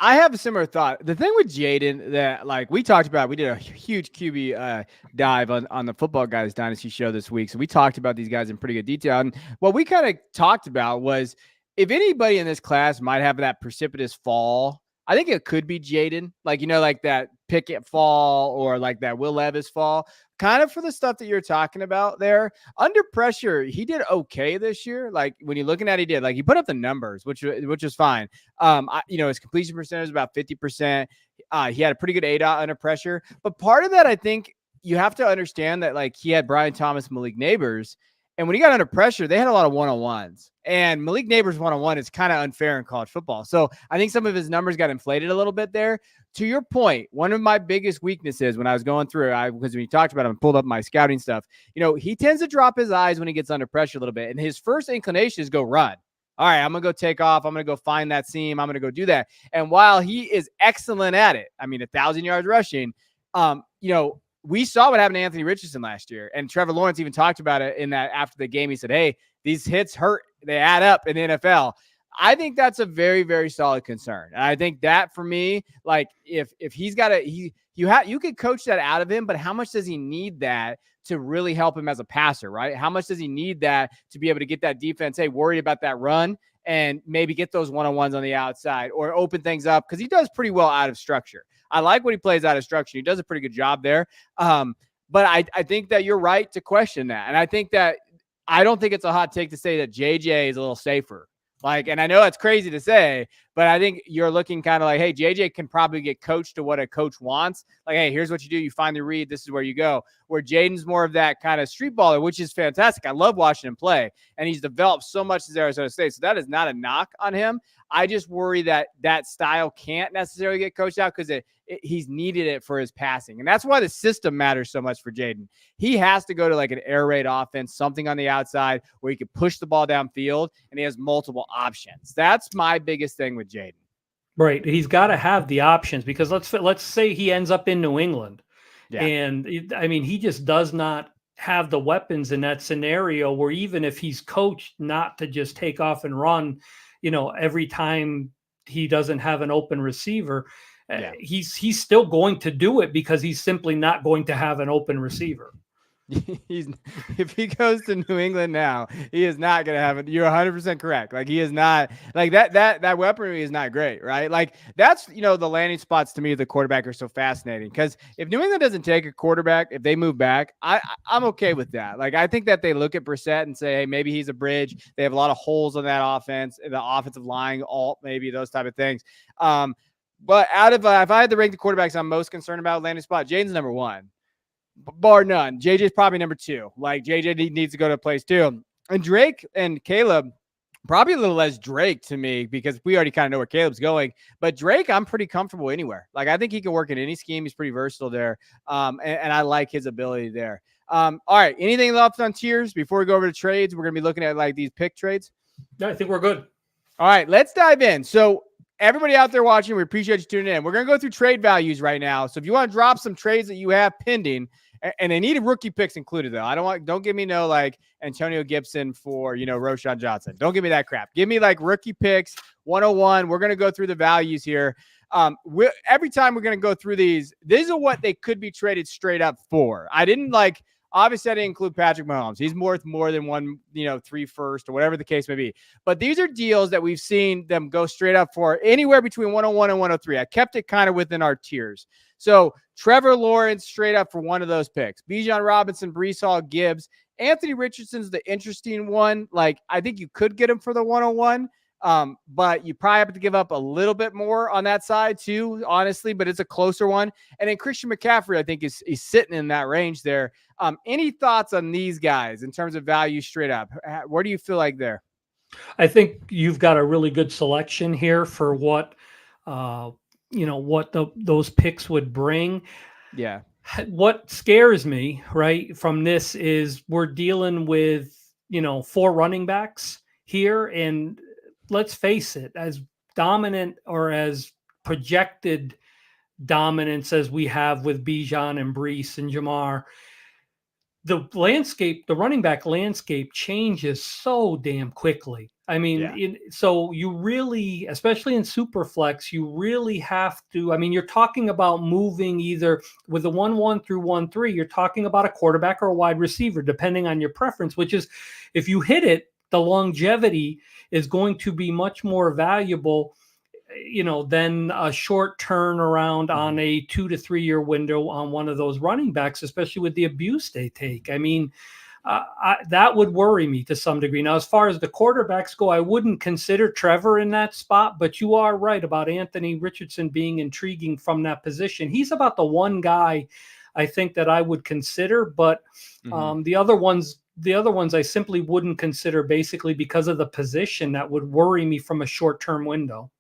I have a similar thought. The thing with Jaden that, like, we talked about, we did a huge QB dive on the Football Guys Dynasty show this week. So we talked about these guys in pretty good detail. And what we kind of talked about was if anybody in this class might have that precipitous fall, I think it could be Jaden. Like, like that Pickett fall or like that Will Levis fall, kind of for the stuff that you're talking about there. Under pressure, he did okay this year. Like when you're looking at it, he did. Like he put up the numbers, which was fine. His completion percentage is about 50%. He had a pretty good ADOT under pressure. But part of that, I think you have to understand that like he had Brian Thomas, Malik Neighbors. And when he got under pressure, they had a lot of one-on-ones. And Malik Neighbors one-on-one is kind of unfair in college football. So I think some of his numbers got inflated a little bit there. To your point, one of my biggest weaknesses when I was going through it, because when you talked about him, I pulled up my scouting stuff. He tends to drop his eyes when he gets under pressure a little bit. And his first inclination is go run. All right, I'm going to go take off. I'm going to go find that seam. I'm going to go do that. And while he is excellent at it, 1,000 yards rushing, we saw what happened to Anthony Richardson last year. And Trevor Lawrence even talked about it in that after the game. He said, hey, these hits hurt. They add up in the NFL. I think that's a very, very solid concern. And I think that for me, like if he's got you could coach that out of him, but how much does he need that to really help him as a passer, right? How much does he need that to be able to get that defense, hey, worried about that run and maybe get those one-on-ones on the outside or open things up? Because he does pretty well out of structure. I like when he plays out of structure. He does a pretty good job there. But I think that you're right to question that. And I think that I don't think it's a hot take to say that JJ is a little safer. Like, and I know that's crazy to say, but I think you're looking kind of like, hey, JJ can probably get coached to what a coach wants. Like, hey, here's what you do. You find the read. This is where you go. Where Jaden's more of that kind of street baller, which is fantastic. I love watching him play, and he's developed so much as Arizona State. So that is not a knock on him. I just worry that that style can't necessarily get coached out because he's needed it for his passing. And that's why the system matters so much for Jaden. He has to go to like an air raid offense, something on the outside where he can push the ball downfield and he has multiple options. That's my biggest thing with Jaden. Right. He's got to have the options because let's say he ends up in New England. Yeah. And he just does not have the weapons in that scenario where even if he's coached not to just take off and run, every time he doesn't have an open receiver, he's still going to do it because he's simply not going to have an open receiver. If he goes to New England now, he is not going to have it. You're 100% correct. Like he is not like that weaponry is not great, right? Like that's, the landing spots to me of the quarterback are so fascinating because if New England doesn't take a quarterback, if they move back, I'm okay with that. Like I think that they look at Brissett and say, hey, maybe he's a bridge. They have a lot of holes on that offense, the offensive line, maybe those type of things. But out of if I had to rank the quarterbacks I'm most concerned about landing spot, Jaden's number one. Bar none. JJ's probably number two. Like JJ needs to go to a place too. And Drake and Caleb, probably a little less Drake to me because we already kind of know where Caleb's going. But Drake, I'm pretty comfortable anywhere. Like I think he can work in any scheme. He's pretty versatile there. And I like his ability there. All right. Anything left on tiers before we go over to trades? We're going to be looking at like these pick trades. Yeah, I think we're good. All right. Let's dive in. So everybody out there watching, we appreciate you tuning in. We're going to go through trade values right now. So if you want to drop some trades that you have pending, and they need rookie picks included, though. Don't give me no like Antonio Gibson for, Roshan Johnson. Don't give me that crap. Give me like rookie picks 101. We're going to go through the values here. Every time we're going to go through these are what they could be traded straight up for. Obviously, I didn't include Patrick Mahomes. He's worth more than 3 first or whatever the case may be. But these are deals that we've seen them go straight up for anywhere between 101 and 103. I kept it kind of within our tiers. So Trevor Lawrence straight up for one of those picks. Bijan Robinson, Breece Hall, Gibbs. Anthony Richardson's the interesting one. Like, I think you could get him for the 101. But you probably have to give up a little bit more on that side too, honestly, but it's a closer one. And then Christian McCaffrey, I think is sitting in that range there. Any thoughts on these guys in terms of value straight up? Where do you feel like there? I think you've got a really good selection here for what, those picks would bring. Yeah. What scares me, right, from this is we're dealing with, 4 running backs here. And let's face it, as dominant or as projected dominance as we have with Bijan and Breece and Jamar, the running back landscape changes so damn quickly. I mean, so you really, especially in Superflex, you really have to. I mean, you're talking about moving either with the 1-1 through 1-3. You're talking about a quarterback or a wide receiver, depending on your preference. Which is, if you hit it, the longevity is going to be much more valuable, than a short turnaround on a 2 to 3 year window on one of those running backs, especially with the abuse they take. I mean, that would worry me to some degree. Now, as far as the quarterbacks go, I wouldn't consider Trevor in that spot, but you are right about Anthony Richardson being intriguing from that position. He's about the one guy I think that I would consider, but the other ones I simply wouldn't consider, basically because of the position that would worry me from a short-term window.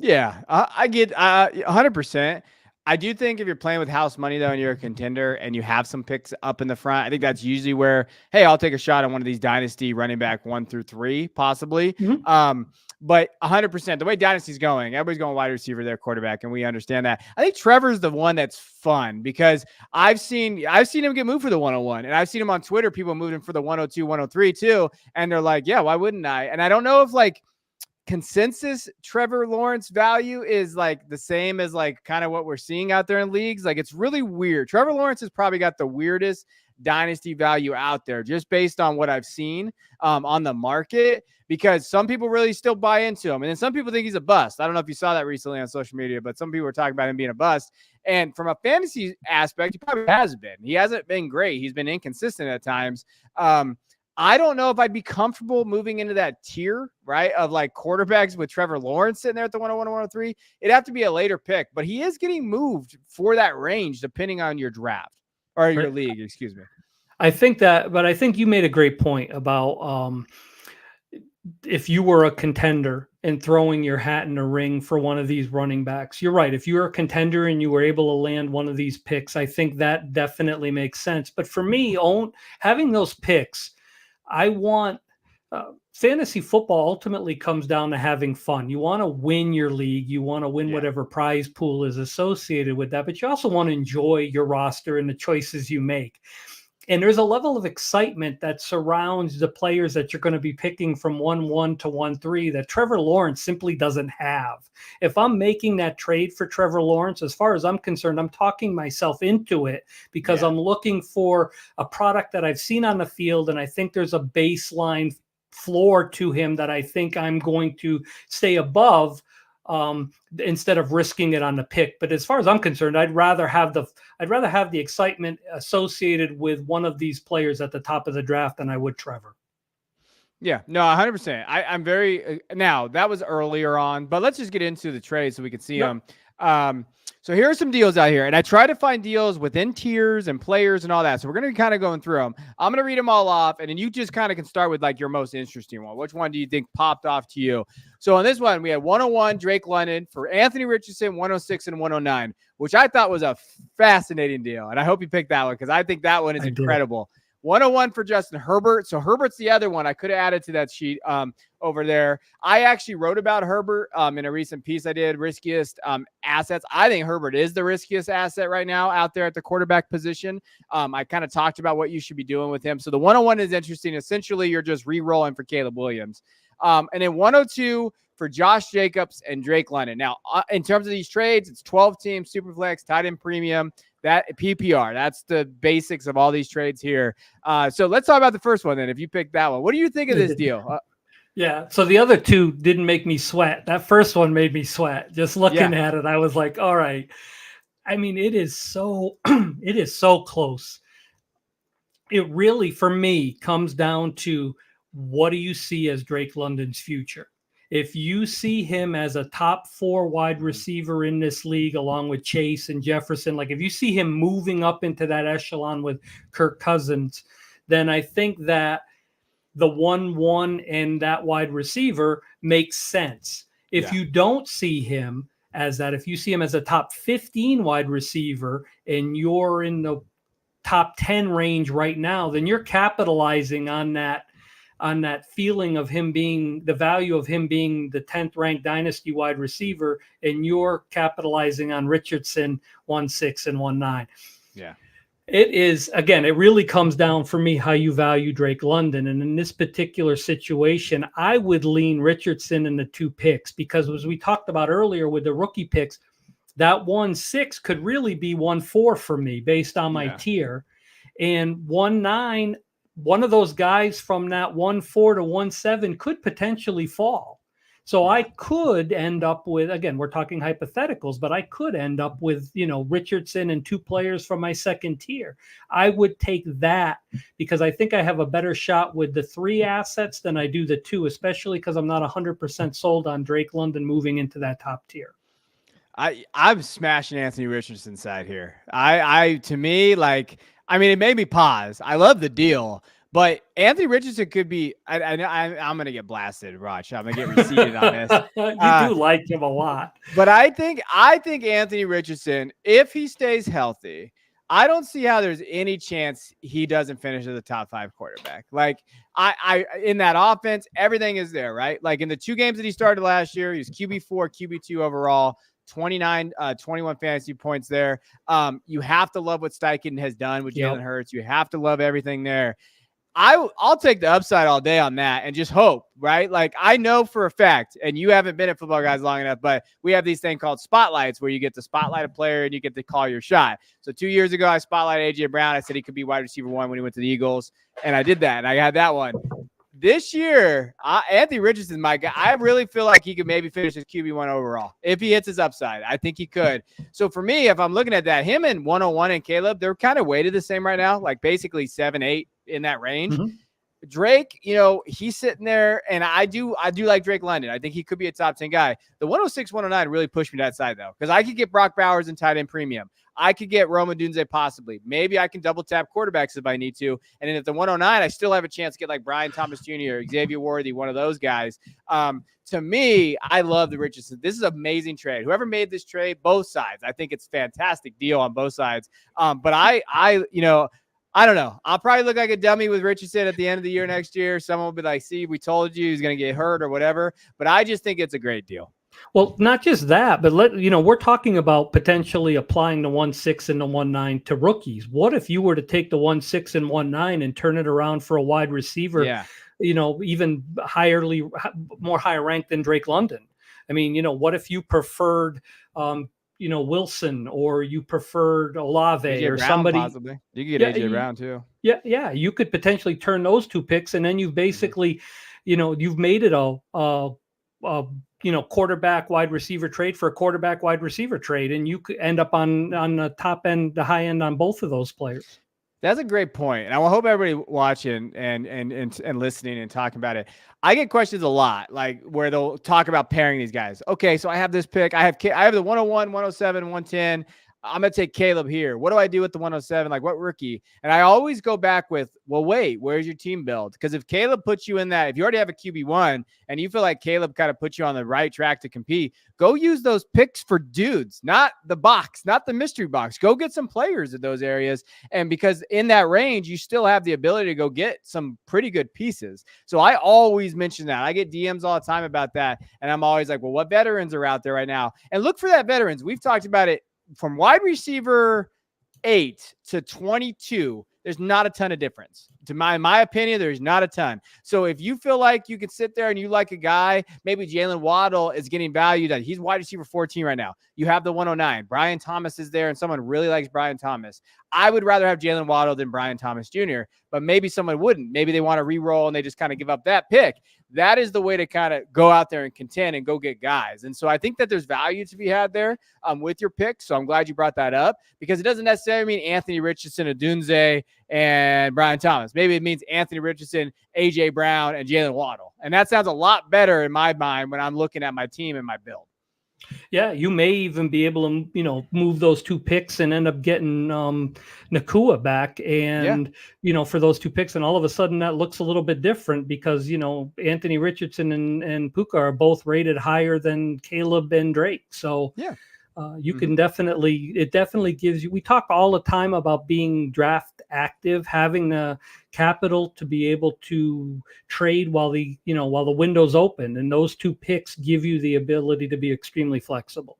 Yeah, I get 100%. I do think if you're playing with house money, though, and you're a contender and you have some picks up in the front, I think that's usually where, hey, I'll take a shot on one of these Dynasty running back 1 through 3, possibly. But 100%, the way Dynasty's going, everybody's going wide receiver, their quarterback, and we understand that. I think Trevor's the one that's fun because I've seen him get moved for the 101, and I've seen him on Twitter, people moved him for the 102, 103 too, and they're like, yeah, why wouldn't I? And I don't know if like consensus Trevor Lawrence value is like the same as like kind of what we're seeing out there in leagues. Like it's really weird. Trevor Lawrence has probably got the weirdest dynasty value out there just based on what I've seen on the market, because some people really still buy into him. And then some people think he's a bust. I don't know if you saw that recently on social media, but some people were talking about him being a bust. And from a fantasy aspect, he probably has been. He hasn't been great. He's been inconsistent at times. I don't know if I'd be comfortable moving into that tier, right, of like quarterbacks with Trevor Lawrence sitting there at the 101 and 103. It'd have to be a later pick, but he is getting moved for that range depending on your draft or your league, excuse me. I think you made a great point about if you were a contender and throwing your hat in a ring for one of these running backs. You're right. If you're a contender and you were able to land one of these picks, I think that definitely makes sense. But for me, having those picks, I want fantasy football ultimately comes down to having fun. You want to win your league. You want to win whatever prize pool is associated with that, but you also want to enjoy your roster and the choices you make. And there's a level of excitement that surrounds the players that you're going to be picking from 1-1 to 1-3 that Trevor Lawrence simply doesn't have. If I'm making that trade for Trevor Lawrence, as far as I'm concerned, I'm talking myself into it because I'm looking for a product that I've seen on the field, and I think there's a baseline floor to him that I think I'm going to stay above instead of risking it on the pick. But as far as I'm concerned, I'd rather have the excitement associated with one of these players at the top of the draft than I would Trevor. Yeah, no, 100%. I'm very now that was earlier on, but let's just get into the trade so we can see them. So here are some deals out here, and I try to find deals within tiers and players and all that. So we're going to be kind of going through them. I'm going to read them all off, and then you just kind of can start with like your most interesting one. Which one do you think popped off to you? So on this one, we had 101 Drake London for Anthony Richardson, 106 and 109, which I thought was a fascinating deal, and I hope you picked that one because I think that one is incredible. 101 for Justin Herbert. So Herbert's the other one I could have added to that sheet over there. I actually wrote about Herbert in a recent piece I did, riskiest assets. I think Herbert is the riskiest asset right now out there at the quarterback position. I kind of talked about what you should be doing with him. So the 101 is interesting. Essentially, you're just re-rolling for Caleb Williams. And then 102 for Josh Jacobs and Drake London. Now, in terms of these trades, it's 12 teams, Superflex, tight end premium, that PPR. That's the basics of all these trades here. So let's talk about the first one then, if you picked that one. What do you think of this deal? Yeah, so the other two didn't make me sweat. That first one made me sweat. Just looking at it, I was like, all right. I mean, it is so close. It really, for me, comes down to what do you see as Drake London's future? If you see him as a top 4 wide receiver in this league, along with Chase and Jefferson, like if you see him moving up into that echelon with Kirk Cousins, then I think that the 1-1 and that wide receiver makes sense. If you don't see him as that, if you see him as a top 15 wide receiver and you're in the top 10 range right now, then you're capitalizing on that feeling of him being the value of him being the 10th ranked dynasty wide receiver, and you're capitalizing on Richardson 1-6 and 1-9. Yeah. It is, again, it really comes down for me how you value Drake London. And in this particular situation, I would lean Richardson in the 2 picks, because as we talked about earlier with the rookie picks, that 1-6 could really be 1-4 for me based on my tier. And 1-9, one of those guys from that 1-4 to 1-7 could potentially fall. So I could end up with, again, we're talking hypotheticals, but I could end up with, Richardson and 2 players from my second tier. I would take that because I think I have a better shot with the 3 assets than I do the 2, especially because I'm not 100% sold on Drake London moving into that top tier. I'm smashing Anthony Richardson's side here. To me, it made me pause. I love the deal. But Anthony Richardson could be. I'm going to get blasted, Raj. I'm going to get receipted on this. You do like him a lot, but I think Anthony Richardson, if he stays healthy, I don't see how there's any chance he doesn't finish as a top 5 quarterback. I in that offense, everything is there, right? Like in the 2 games that he started last year, he was QB4, QB2 overall. 21 fantasy points there. You have to love what Steichen has done with Jalen Hurts. You have to love everything there. I'll take the upside all day on that and just hope, right? Like I know for a fact, and you haven't been at Football Guys long enough, but we have these things called spotlights where you get to spotlight a player and you get to call your shot. So 2 years ago, I spotlighted AJ Brown. I said he could be wide receiver 1 when he went to the Eagles, and I did that, and I had that one. This year, Anthony Richardson, my guy, I really feel like he could maybe finish his QB1 overall if he hits his upside. I think he could. So for me, if I'm looking at that, him and 101 and Caleb, they're kind of weighted the same right now, like basically 7, 8 in that range. Mm-hmm. Drake, he's sitting there, and I do like Drake London. I think he could be a top 10 guy. The 106, 109 really pushed me to that side, though, because I could get Brock Bowers and tight end premium. I could get Rome Odunze possibly. Maybe I can double tap quarterbacks if I need to. And then at the 109, I still have a chance to get like Brian Thomas Jr. or Xavier Worthy, one of those guys. To me, I love the Richardson. This is an amazing trade. Whoever made this trade, both sides, I think it's a fantastic deal on both sides. But I don't know. I'll probably look like a dummy with Richardson at the end of the year next year. Someone will be like, see, we told you he's going to get hurt or whatever. But I just think it's a great deal. Well, not just that, but we're talking about potentially applying the 1-6 and the 1-9 to rookies. What if you were to take the 1-6 and 1-9 and turn it around for a wide receiver, even more higher ranked than Drake London? I mean, what if you preferred, Wilson, or you preferred Olave AJ or Brown, somebody? Possibly. You could get AJ Brown too. Yeah. You could potentially turn those 2 picks, and then you've basically, you've made it a quarterback wide receiver trade for a quarterback wide receiver trade, and you could end up on the top end, the high end on both of those players. That's a great point. And I will hope everybody watching and listening and talking about it. I get questions a lot, like where they'll talk about pairing these guys. Okay, so I have this pick. I have the 101, 107, 110. I'm going to take Caleb here. What do I do with the 107? Like, what rookie? And I always go back with, well, wait, where's your team build? Because if Caleb puts you in that, if you already have a QB1 and you feel like Caleb kind of puts you on the right track to compete, go use those picks for dudes, not the box, not the mystery box. Go get some players in those areas. And because in that range, you still have the ability to go get some pretty good pieces. So I always mention that. I get DMs all the time about that. And I'm always like, well, what veterans are out there right now? And look for that veterans. We've talked about it. From wide receiver 8 to 22, there's not a ton of difference. To my opinion, there's not a ton. So if you feel like you can sit there and you like a guy, maybe Jalen Waddle is getting valued at, he's wide receiver 14 right now. You have the 109. Brian Thomas is there, and someone really likes Brian Thomas. I would rather have Jalen Waddle than Brian Thomas Jr., but maybe someone wouldn't. Maybe they want to re-roll and they just kind of give up that pick. That is the way to kind of go out there and contend and go get guys. And so I think that there's value to be had there with your pick. So I'm glad you brought that up, because it doesn't necessarily mean Anthony Richardson, Odunze, and Brian Thomas. Maybe it means Anthony Richardson, AJ Brown, and Jalen Waddle. And that sounds a lot better in my mind when I'm looking at my team and my build. Yeah, you may even be able to, move those 2 picks and end up getting Nakua back, and for those 2 picks, and all of a sudden that looks a little bit different because Anthony Richardson and Puka are both rated higher than Caleb and Drake. So you can it definitely gives you. We talk all the time about being draft active, having the capital to be able to trade while the window's open, and those 2 picks give you the ability to be extremely flexible.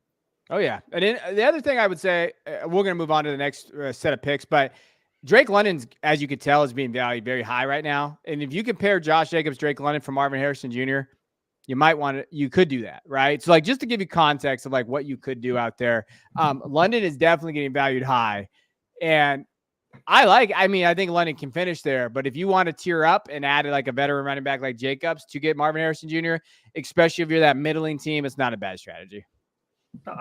Oh yeah. And then the other thing I would say, we're going to move on to the next set of picks, but Drake London's, as you could tell, is being valued very high right now. And if you compare Josh Jacobs, Drake London from Marvin Harrison Jr., you could do that, right? So like, just to give you context of like what you could do out there, London is definitely getting valued high. And I think London can finish there, but if you want to tier up and add like a veteran running back like Jacobs to get Marvin Harrison Jr., especially if you're that middling team, it's not a bad strategy.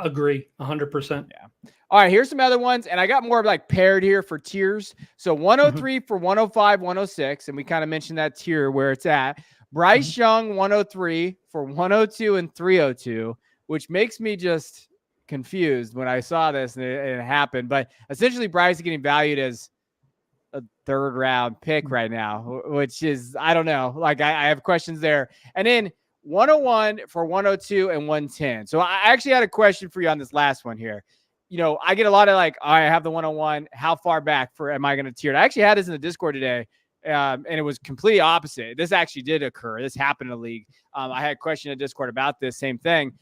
Agree 100%. Yeah. All right, here's some other ones. And I got more like paired here for tiers. So 103 for 105, 106. And we kind of mentioned that tier where it's at. Bryce Young, 103 for 102 and 302, which makes me just confused when I saw this and it happened. But essentially, Bryce is getting valued as a third round pick right now, which is, I don't know. Like, I have questions there. And then 101 for 102 and 110. So I actually had a question for you on this last one here. I get a lot of like, all right, I have the 101. How far back am I going to tier it? I actually had this in the Discord today. And it was completely opposite. This actually did occur. This happened in the league. I had a question in Discord about this same thing.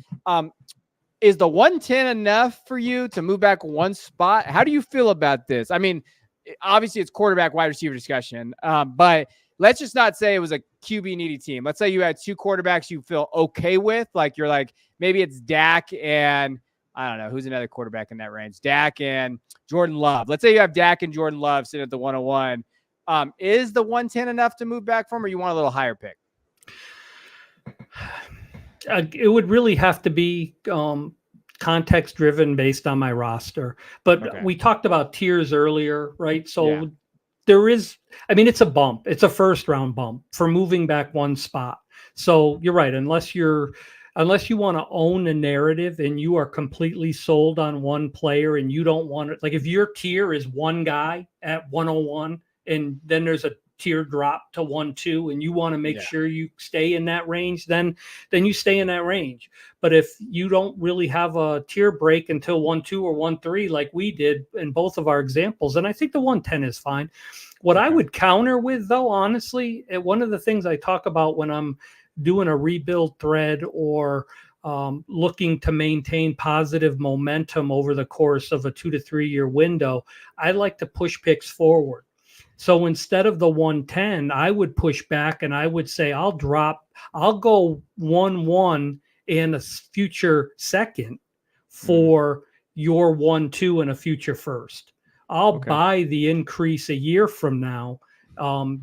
Is the 110 enough for you to move back one spot? How do you feel about this? I mean, obviously it's quarterback wide receiver discussion, but let's just not say it was a QB needy team. Let's say you had two quarterbacks you feel okay with. Like you're like, maybe it's Dak and I don't know, who's another quarterback in that range? Dak and Jordan Love. Let's say you have Dak and Jordan Love sitting at the 101. Is the 110 enough to move back from, or you want a little higher pick? It would really have to be context driven based on my roster. But we talked about tiers earlier, right? So there is, it's a bump. It's a first round bump for moving back one spot. So you're right. Unless you want to own a narrative and you are completely sold on one player and you don't want it, like if your tier is one guy at 101 and then there's a tier drop to 1-2 and you want to make sure you stay in that range, then you stay in that range. But if you don't really have a tier break until 1-2 or 1-3 like we did in both of our examples, then I think the 110 is fine. What I would counter with, though, honestly, one of the things I talk about when I'm doing a rebuild thread or looking to maintain positive momentum over the course of a 2 to 3 year window, I like to push picks forward. So instead of the 110, I would push back and I would say, I'll go 1-1 and a future second for your 1-2 and a future first. I'll buy the increase a year from now,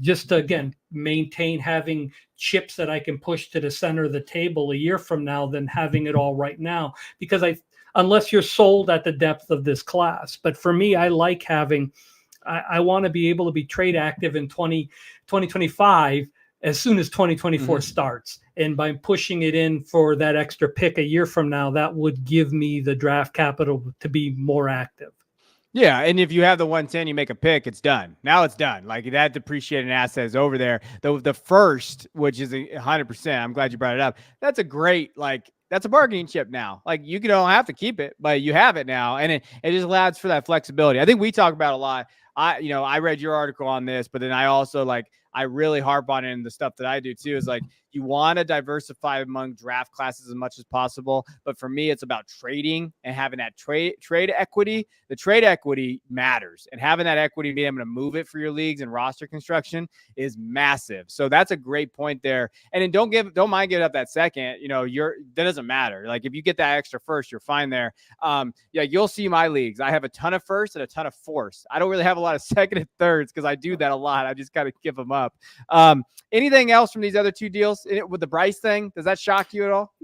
just to, again, maintain having chips that I can push to the center of the table a year from now than having it all right now. Because unless you're sold at the depth of this class. But for me, I like having... I want to be able to be trade active in 2025 as soon as 2024 starts. And by pushing it in for that extra pick a year from now, that would give me the draft capital to be more active. Yeah, and if you have the 110, you make a pick, it's done. Now it's done. Like that depreciating asset is over there. The first, which is 100%, I'm glad you brought it up. That's a great, that's a bargaining chip now. Like you don't have to keep it, but you have it now. And it just allows for that flexibility. I think we talk about a lot. I read your article on this, but then I also I really harp on it in the stuff that I do too, is you want to diversify among draft classes as much as possible. But for me, it's about trading and having that trade equity. The trade equity matters, and having that equity, being able to move it for your leagues and roster construction is massive. So that's a great point there. And then don't mind giving up that second. That doesn't matter. Like if you get that extra first, you're fine there. You'll see my leagues. I have a ton of first and a ton of fourths. I don't really have a lot of second and thirds because I do that a lot. I just kind of give them up. Anything else from these other two deals with the Bryce thing? Does that shock you at all?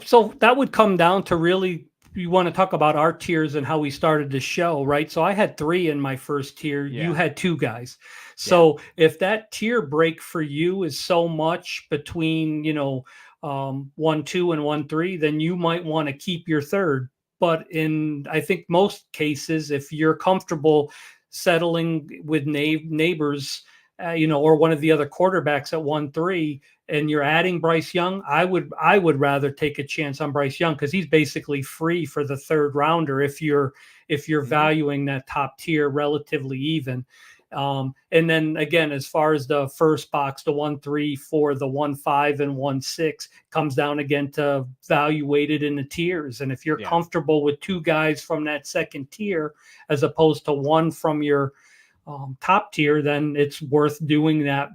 So that would come down to really, you want to talk about our tiers and how we started the show, right? So I had 3 in my first tier. Yeah. You had 2 guys. So if that tier break for you is so much between, 1-2 and 1-3, then you might want to keep your third. But in, I think most cases, if you're comfortable settling with neighbors, or one of the other quarterbacks at 1-3, and you're adding Bryce Young, I would rather take a chance on Bryce Young because he's basically free for the third rounder if you're valuing that top tier relatively even. And then again, as far as the first box, the 1-3 for the 1-5 and 1-6 comes down again to valuated in the tiers. And if you're comfortable with 2 guys from that second tier, as opposed to 1 from your top tier, then it's worth doing that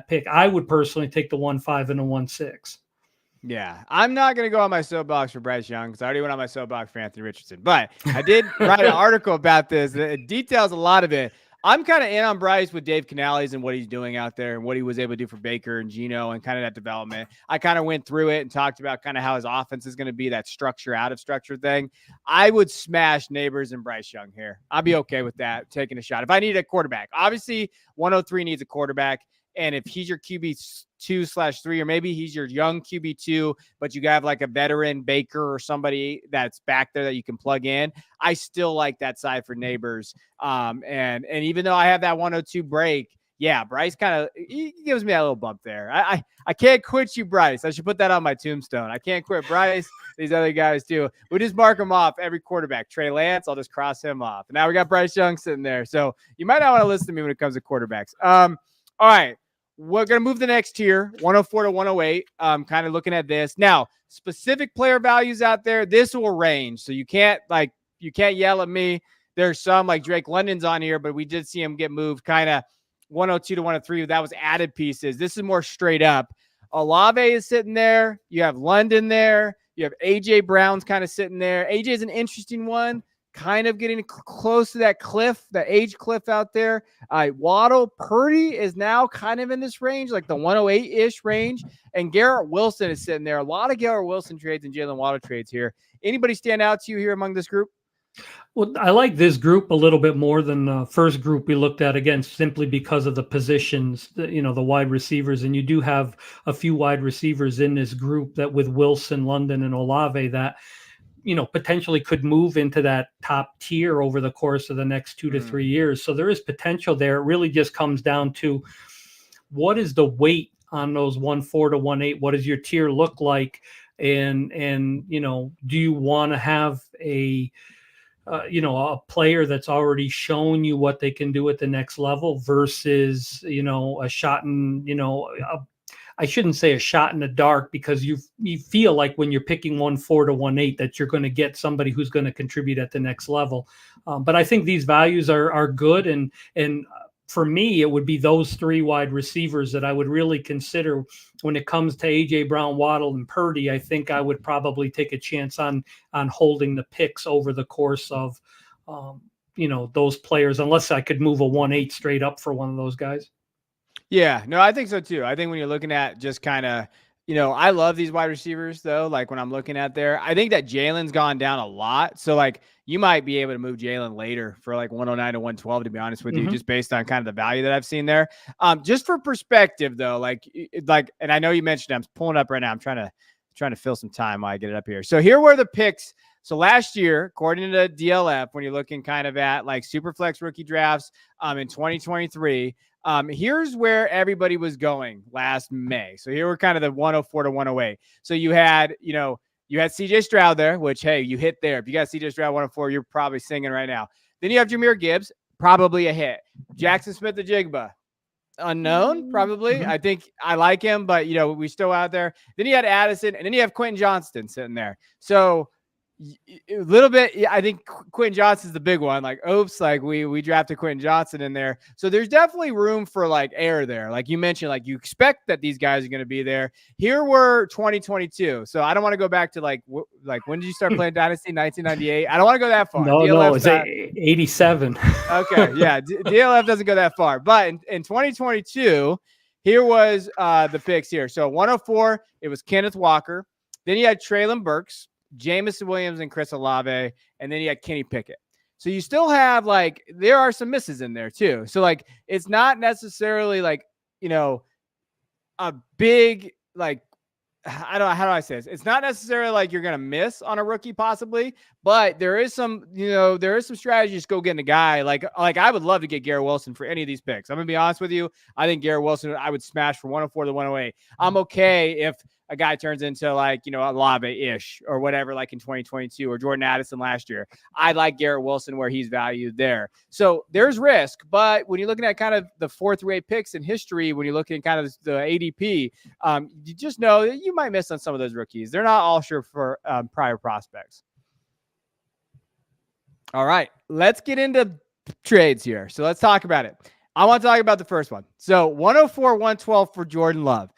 pick. I would personally take the 1-5 and a 1-6. Yeah, I'm not going to go on my soapbox for Bryce Young because I already went on my soapbox for Anthony Richardson. But I did write an article about this. It details a lot of it. I'm kind of in on Bryce with Dave Canales and what he's doing out there and what he was able to do for Baker and Geno and kind of that development. I kind of went through it and talked about kind of how his offense is going to be, that structure out of structure thing. I would smash Neighbors and Bryce Young here. I'll be okay with that, taking a shot. If I need a quarterback, obviously 103 needs a quarterback. And if he's your QB2/3, or maybe he's your young QB2, but you have like a veteran Baker or somebody that's back there that you can plug in, I still like that side for Neighbors. And even though I have that 102 break, yeah, Bryce he gives me that little bump there. I can't quit you, Bryce. I should put that on my tombstone. I can't quit Bryce. These other guys do. We just mark them off every quarterback. Trey Lance, I'll just cross him off. And now we got Bryce Young sitting there. So you might not want to listen to me when it comes to quarterbacks. All right. We're going to move the next tier, 104 to 108. Kind of looking at this. Now, specific player values out there, this will range. So you can't yell at me. There's some like Drake London's on here, but we did see him get moved kind of 102 to 103. That was added pieces. This is more straight up. Olave is sitting there. You have London there. You have AJ Brown's kind of sitting there. AJ is an interesting one. Kind of getting close to that cliff, the age cliff out there. Waddle, Purdy is now kind of in this range, like the 108-ish range. And Garrett Wilson is sitting there. A lot of Garrett Wilson trades and Jalen Waddle trades here. Anybody stand out to you here among this group? Well, I like this group a little bit more than the first group we looked at, again, simply because of the positions, the wide receivers. And you do have a few wide receivers in this group that with Wilson, London, and Olave that potentially could move into that top tier over the course of the next 2 to 3 years. So there is potential there. It really just comes down to what is the weight on those 1-4 to 1-8? What does your tier look like? And do you want to have a player that's already shown you what they can do at the next level versus, a shot in, I shouldn't say a shot in the dark, because you feel like when you're picking 1-4 to 1-8 that you're going to get somebody who's going to contribute at the next level. But I think these values are good. And for me, it would be those three wide receivers that I would really consider when it comes to AJ Brown, Waddle, and Purdy. I think I would probably take a chance on holding the picks over the course of, those players, unless I could move a 1-8 straight up for one of those guys. Yeah, no, I think so too. I think when you're looking at just kind of, I love these wide receivers though. Like when I'm looking at there, I think that Jalen's gone down a lot. So like you might be able to move Jalen later for like 109 to 112, to be honest with you, just based on kind of the value that I've seen there. Just for perspective though, like, and I know you mentioned, I'm pulling up right now. I'm trying to fill some time while I get it up here. So here were the picks. So last year, according to DLF, when you're looking kind of at like Superflex rookie drafts in 2023, here's where everybody was going last May. So here were kind of the 104 to 108. So you had CJ Stroud there, which, hey, you hit there. If you got CJ Stroud 104, you're probably singing right now. Then you have Jahmyr Gibbs, probably a hit. Jackson Smith-Njigba, unknown, probably. I think I like him, but, we still out there. Then you had Addison, and then you have Quentin Johnston sitting there. So a little bit, I think Quentin Johnston's the big one. Like, oops, like we drafted Quentin Johnston in there. So there's definitely room for like air there. Like you mentioned, like you expect that these guys are going to be there. Here were 2022. So I don't want to go back to like when did you start playing Dynasty? 1998. I don't want to go that far. No, it's 87. Okay, yeah, DLF doesn't go that far. But in 2022, here was the picks here. So 104, it was Kenneth Walker. Then you had Treylon Burks, Jameson Williams, and Chris Olave, and then you had Kenny Pickett. So you still have like, there are some misses in there too. So like, it's not necessarily like, a big, like, I don't know, how do I say this? It's not necessarily like you're going to miss on a rookie possibly, but there is some, there is some strategies to go getting a guy. Like I would love to get Garrett Wilson for any of these picks. I'm going to be honest with you. I think Garrett Wilson, I would smash for 104 to 108. I'm okay if a guy turns into like, a Olave-ish or whatever, like in 2022 or Jordan Addison last year. I like Garrett Wilson where he's valued there. So there's risk, but when you're looking at kind of the 4 through 8 picks in history, when you're looking at kind of the ADP, you just know that you might miss on some of those rookies. They're not all sure for prior prospects. All right, let's get into trades here. So let's talk about it. I want to talk about the first one. So 104, 112 for Jordan Love.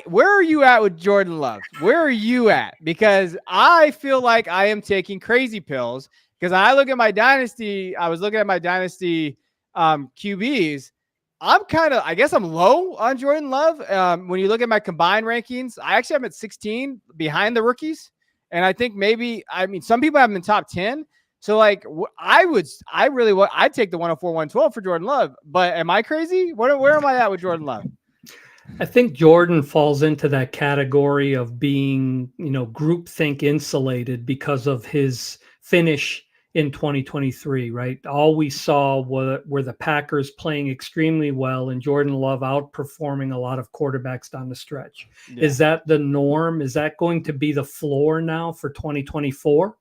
Where are you at with Jordan Love? Where are you at? Because I feel like I am taking crazy pills because I look at my dynasty. I was looking at my dynasty QBs. I guess I'm low on Jordan Love. When you look at my combined rankings, I actually am at 16 behind the rookies. And I think some people have him in top 10. So like I'd take the 104, 112 for Jordan Love, but am I crazy? Where am I at with Jordan Love? I think Jordan falls into that category of being, groupthink insulated because of his finish in 2023, right? All we saw were the Packers playing extremely well and Jordan Love outperforming a lot of quarterbacks down the stretch. Yeah. Is that the norm? Is that going to be the floor now for 2024?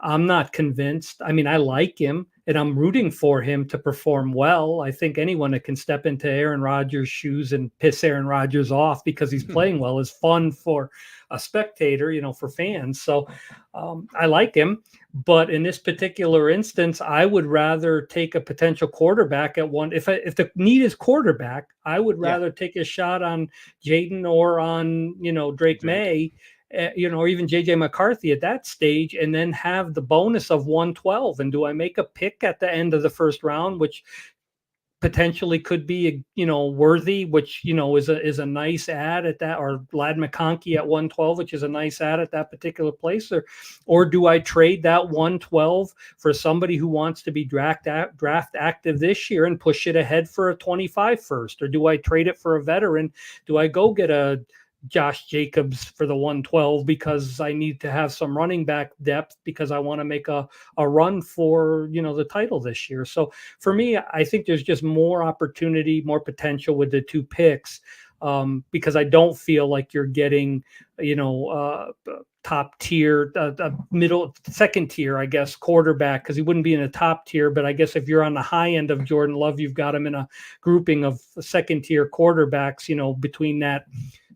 I'm not convinced. I mean, I like him and I'm rooting for him to perform well. I think anyone that can step into Aaron Rodgers' shoes and piss Aaron Rodgers off because he's playing well is fun for a spectator, for fans. So I like him. But in this particular instance, I would rather take a potential quarterback at one. If the need is quarterback, I would rather take a shot on Jaden or on, Drake May. Or even JJ McCarthy at that stage, and then have the bonus of 112. And do I make a pick at the end of the first round, which potentially could be, worthy, which, is a nice ad at that, or Lad McConkey at 112, which is a nice ad at that particular place, or do I trade that 112 for somebody who wants to be draft active this year and push it ahead for a 25 first, or do I trade it for a veteran? Do I go get a Josh Jacobs for the 112 because I need to have some running back depth because I want to make a run for, the title this year. So for me, I think there's just more opportunity, more potential with the two picks because I don't feel like you're getting, top tier, middle, second tier, I guess, quarterback, because he wouldn't be in the top tier. But I guess if you're on the high end of Jordan Love, you've got him in a grouping of second tier quarterbacks, between that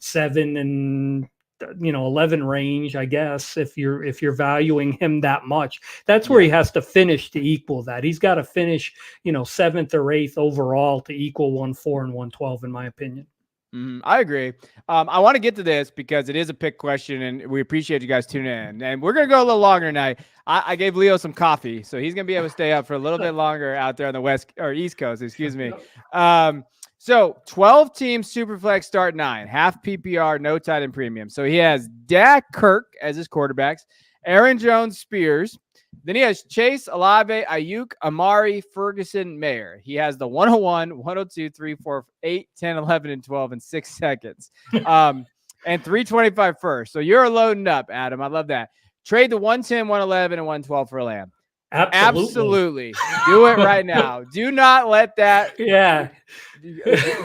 7 and 11 range, I guess, if you're valuing him that much. That's where he has to finish to equal that. He's got to finish, 7th or 8th overall to equal 104 and 112, in my opinion. I agree. I want to get to this because it is a pick question, and we appreciate you guys tuning in. And we're going to go a little longer tonight. I gave Leo some coffee, so he's going to be able to stay up for a little bit longer out there on the West or East Coast, excuse me. So 12-team Superflex start 9, half PPR, no tight end premium. So he has Dak, Kirk as his quarterbacks, Aaron Jones, Spears. Then he has Chase, Olave, Ayuk, Amari, Ferguson, Mayer. He has the 101, 102, 3, 4, 8, 10, 11, and 12 in 6 seconds. And 325 first. So you're loading up, Adam. I love that. Trade the 110, 111, and 112 for Lamb. Absolutely. Do it right now. Do not let that. Yeah.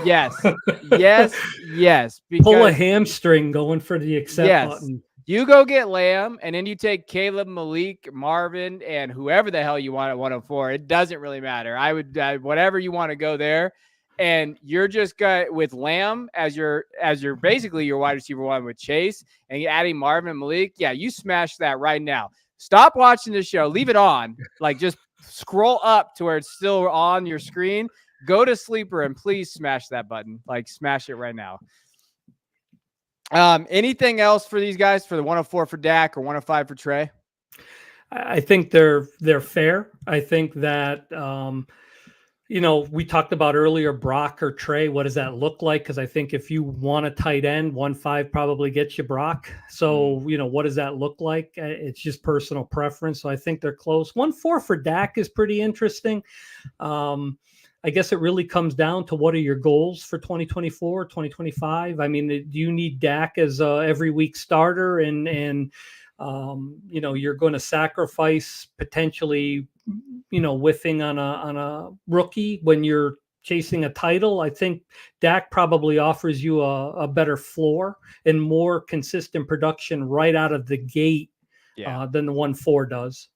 Yes. Pull a hamstring going for the accept button. You go get Lamb, and then you take Caleb, Malik, Marvin, and whoever the hell you want at 104. It doesn't really matter. I would whatever you want to go there, and you're just got with Lamb as your basically your wide receiver one with Chase, and you're adding Marvin, Malik. Yeah, you smash that right now. Stop watching the show. Leave it on. Like just scroll up to where it's still on your screen. Go to Sleeper and please smash that button. Like smash it right now. Anything else for these guys for the 104 for Dak or 105 for Trey? I think they're fair. I think that, we talked about earlier, Brock or Trey. What does that look like? Because I think if you want a tight end, 1.5 probably gets you Brock. So, what does that look like? It's just personal preference. So I think they're close. 1.4 for Dak is pretty interesting. I guess it really comes down to what are your goals for 2024, 2025? I mean, do you need Dak as a every week starter and you're going to sacrifice potentially, whiffing on a rookie when you're chasing a title? I think Dak probably offers you a better floor and more consistent production right out of the gate than the 1.4 does.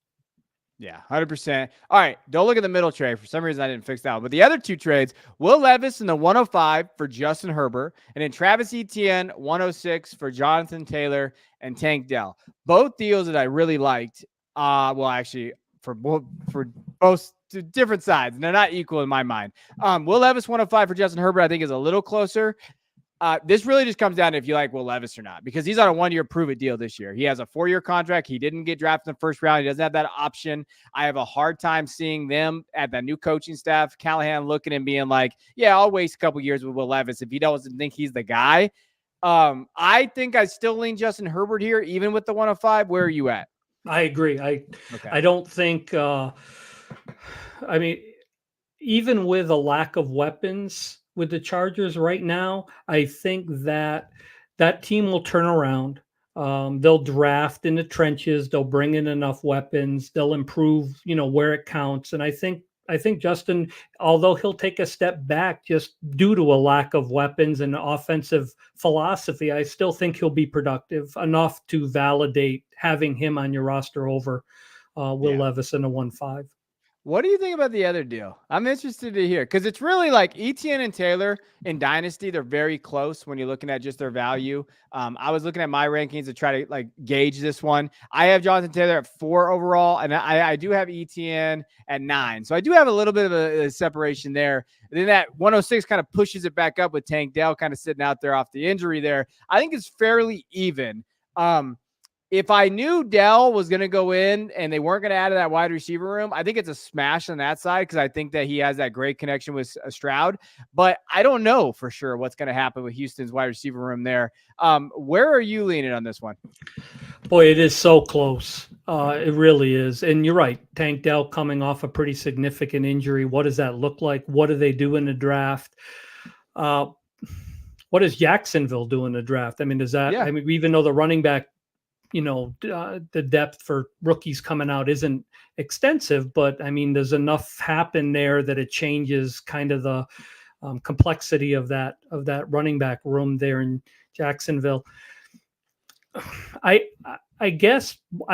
Yeah, 100%. All right, don't look at the middle trade. For some reason, I didn't fix that one. But the other two trades, Will Levis in the 105 for Justin Herbert, and then Travis Etienne, 106 for Jonathan Taylor and Tank Dell. Both deals that I really liked. Well, actually, for both different sides, and they're not equal in my mind. Will Levis 105 for Justin Herbert, I think, is a little closer. This really just comes down to if you like Will Levis or not, because he's on a 1-year prove-it deal this year. He has a 4-year contract. He didn't get drafted in the first round. He doesn't have that option. I have a hard time seeing them at the new coaching staff, Callahan, looking and being like, yeah, I'll waste a couple years with Will Levis if he doesn't think he's the guy. I think I still lean Justin Herbert here, even with the 105. Where are you at? I agree. I don't think, I mean, even with a lack of weapons with the Chargers right now, I think that team will turn around. They'll draft in the trenches. They'll bring in enough weapons. They'll improve, where it counts. And I think Justin, although he'll take a step back just due to a lack of weapons and offensive philosophy, I still think he'll be productive enough to validate having him on your roster over Will Levis in a 1-5. What do you think about the other deal? I'm interested to hear, because it's really like Etienne and Taylor in Dynasty. They're very close when you're looking at just their value. I was looking at my rankings to try to gauge this one. I have Jonathan Taylor at 4 overall, and I do have Etienne at 9. So I do have a little bit of a separation there. And then that 106 kind of pushes it back up with Tank Dell kind of sitting out there off the injury there. I think it's fairly even. If I knew Dell was going to go in and they weren't going to add to that wide receiver room, I think it's a smash on that side, because I think that he has that great connection with Stroud. But I don't know for sure what's going to happen with Houston's wide receiver room there. Where are you leaning on this one? Boy, it is so close. It really is. And you're right. Tank Dell coming off a pretty significant injury. What does that look like? What do they do in the draft? What does Jacksonville do in the draft? I mean, does that, I mean, even though the running back, the depth for rookies coming out isn't extensive, but I mean, there's enough happen there that it changes kind of the complexity of that running back room there in Jacksonville. I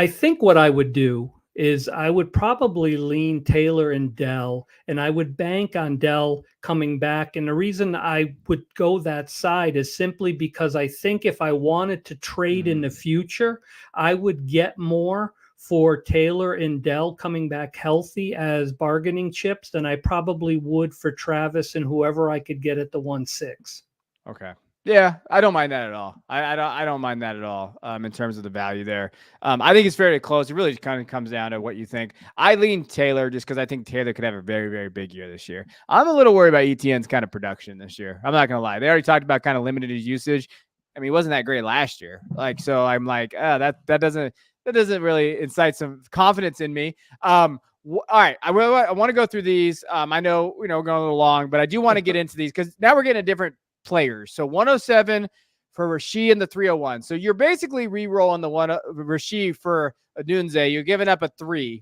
think what I would do is I would probably lean Taylor and Dell, and I would bank on Dell coming back. And the reason I would go that side is simply because I think if I wanted to trade in the future, I would get more for Taylor and Dell coming back healthy as bargaining chips than I probably would for Travis and whoever I could get at the 1-6. Okay. Yeah, I don't mind that at all. I don't mind that at all in terms of the value there. I think it's fairly close. It really just kind of comes down to what you think. I lean Taylor just because I think Taylor could have a very, very big year this year. I'm a little worried about Etienne's kind of production this year. I'm not going to lie. They already talked about kind of limited his usage. I mean, he wasn't that great last year. So I'm like, that doesn't really incite some confidence in me. All right, I want to go through these. I know, going a little long, but I do want to get into these because now we're getting a different players. So 107 for Rasheed and the 301. So you're basically re-rolling the one Rasheed for Adunze. You're giving up a 3,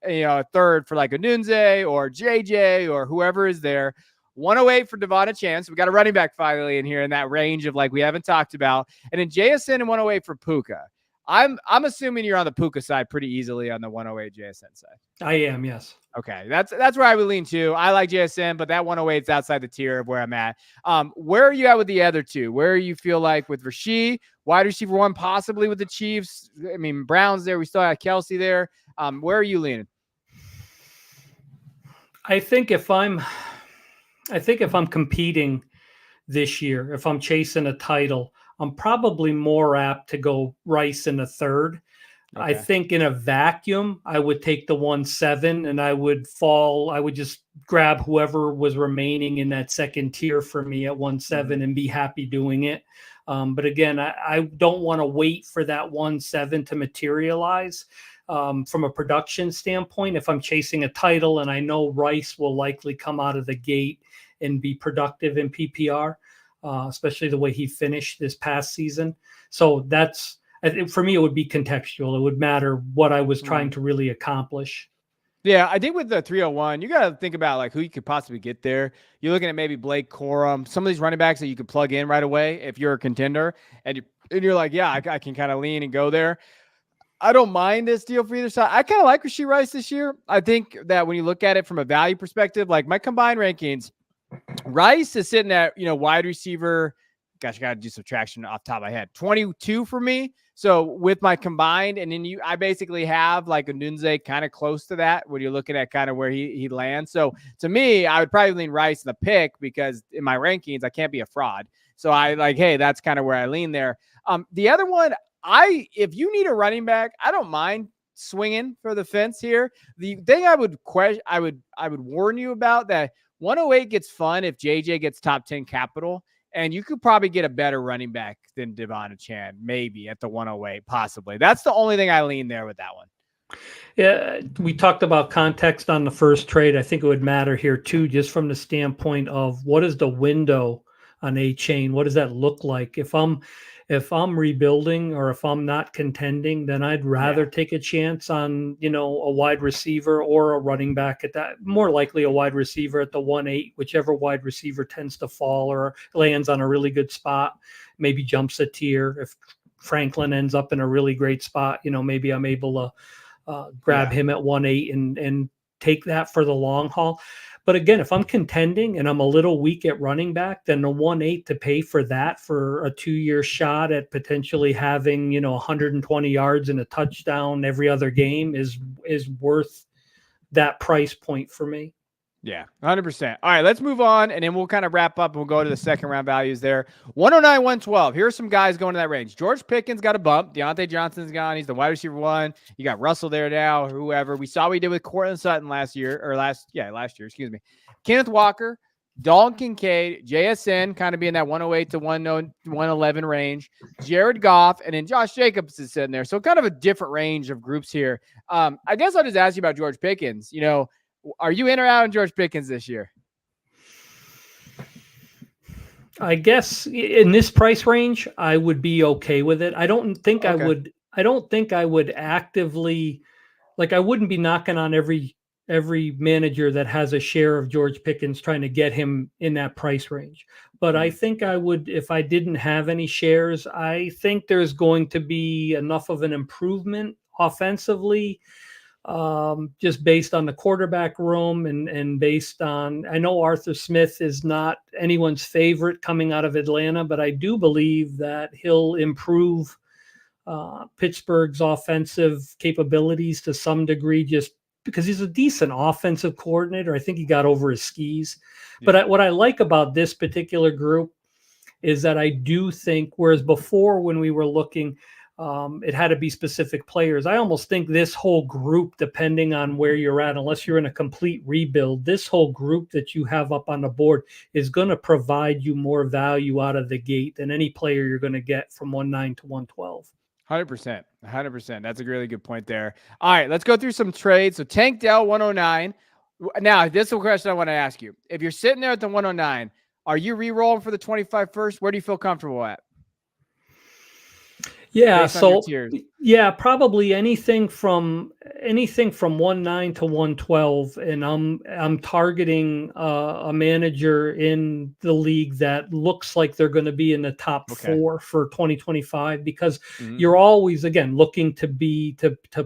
a third for like Adunze or JJ or whoever is there. 108 for Devon Chance. We got a running back finally in here in that range of we haven't talked about. And then JSN and 108 for Puka. I'm assuming you're on the Puka side pretty easily on the 108 JSN side. I am, yes. Okay, that's where I would lean to. I like JSN, but that 108 is outside the tier of where I'm at. Where are you at with the other two? Where you feel like with Rasheed, wide receiver 1, possibly with the Chiefs? I mean, Browns there. We still have Kelsey there. Where are you leaning? I think if I'm competing this year, if I'm chasing a title, I'm probably more apt to go Rice in a third. Okay. I think in a vacuum, I would take the 1-7 and I would just grab whoever was remaining in that second tier for me at 1-7 and be happy doing it. But again, I don't want to wait for that 1-7 to materialize. From a production standpoint, if I'm chasing a title and I know Rice will likely come out of the gate and be productive in PPR, especially the way he finished this past season. So for me, it would be contextual. It would matter what I was trying to really accomplish. Yeah, I think with the 301, you got to think about who you could possibly get there. You're looking at maybe Blake Corum, some of these running backs that you could plug in right away if you're a contender, and you're like, yeah, I can kind of lean and go there. I don't mind this deal for either side. I kind of like Rasheed Rice this year. I think that when you look at it from a value perspective, my combined rankings, Rice is sitting at, wide receiver. Gosh, I got to do subtraction off the top of my head. 22 for me. So with my combined, and then I basically have like a Nunze kind of close to that when you're looking at kind of where he lands. So to me, I would probably lean Rice in the pick because in my rankings, I can't be a fraud. So I like, hey, that's kind of where I lean there. The other one, if you need a running back, I don't mind swinging for the fence here. The thing I would warn you about that 108 gets fun if JJ gets top 10 capital, and you could probably get a better running back than Devon Chan, maybe at the 108, possibly. That's the only thing I lean there with that one. Yeah, we talked about context on the first trade. I think it would matter here too, just from the standpoint of what is the window on a chain? What does that look like? If I'm rebuilding or if I'm not contending, then I'd rather take a chance on, a wide receiver or a running back at that, more likely a wide receiver at the 1-8, whichever wide receiver tends to fall or lands on a really good spot, maybe jumps a tier. If Franklin ends up in a really great spot, maybe I'm able to grab him at 1-8 and take that for the long haul. But again, if I'm contending and I'm a little weak at running back, then the 1-8 to pay for that for a 2-year shot at potentially having, 120 yards and a touchdown every other game is worth that price point for me. Yeah, 100%. All right, let's move on, and then we'll kind of wrap up, and we'll go to the second round values there. 109, 112. Here are some guys going to that range. George Pickens got a bump. Deontay Johnson's gone. He's the wide receiver 1. You got Russell there now, or whoever. We saw what he did with Cortland Sutton last year, excuse me. Kenneth Walker, Dalton Kincaid, JSN kind of being that 108 to 111 range. Jared Goff, and then Josh Jacobs is sitting there. So kind of a different range of groups here. I guess I'll just ask you about George Pickens. Are you in or out on George Pickens this year? I guess in this price range, I would be okay with it. I don't think I would actively, I wouldn't be knocking on every manager that has a share of George Pickens trying to get him in that price range. But I think I would, if I didn't have any shares, I think there's going to be enough of an improvement offensively, just based on the quarterback room and based on, I know Arthur Smith is not anyone's favorite coming out of Atlanta, but I do believe that he'll improve Pittsburgh's offensive capabilities to some degree, just because he's a decent offensive coordinator. I think he got over his skis. Yeah. But what I like about this particular group is that I do think, whereas before when we were looking, it had to be specific players. I almost think this whole group, depending on where you're at, unless you're in a complete rebuild, this whole group that you have up on the board is going to provide you more value out of the gate than any player you're going to get from 1-9 to 112. 100%. 100%. That's a really good point there. All right, let's go through some trades. So Tank Dell, 109. Now, this is a question I want to ask you. If you're sitting there at the 109, are you re-rolling for the 25 first? Where do you feel comfortable at? Yeah, so probably anything from 1-9 to 112, and I'm targeting a manager in the league that looks like they're going to be in the top 4 for 2025, because you're always, again, looking to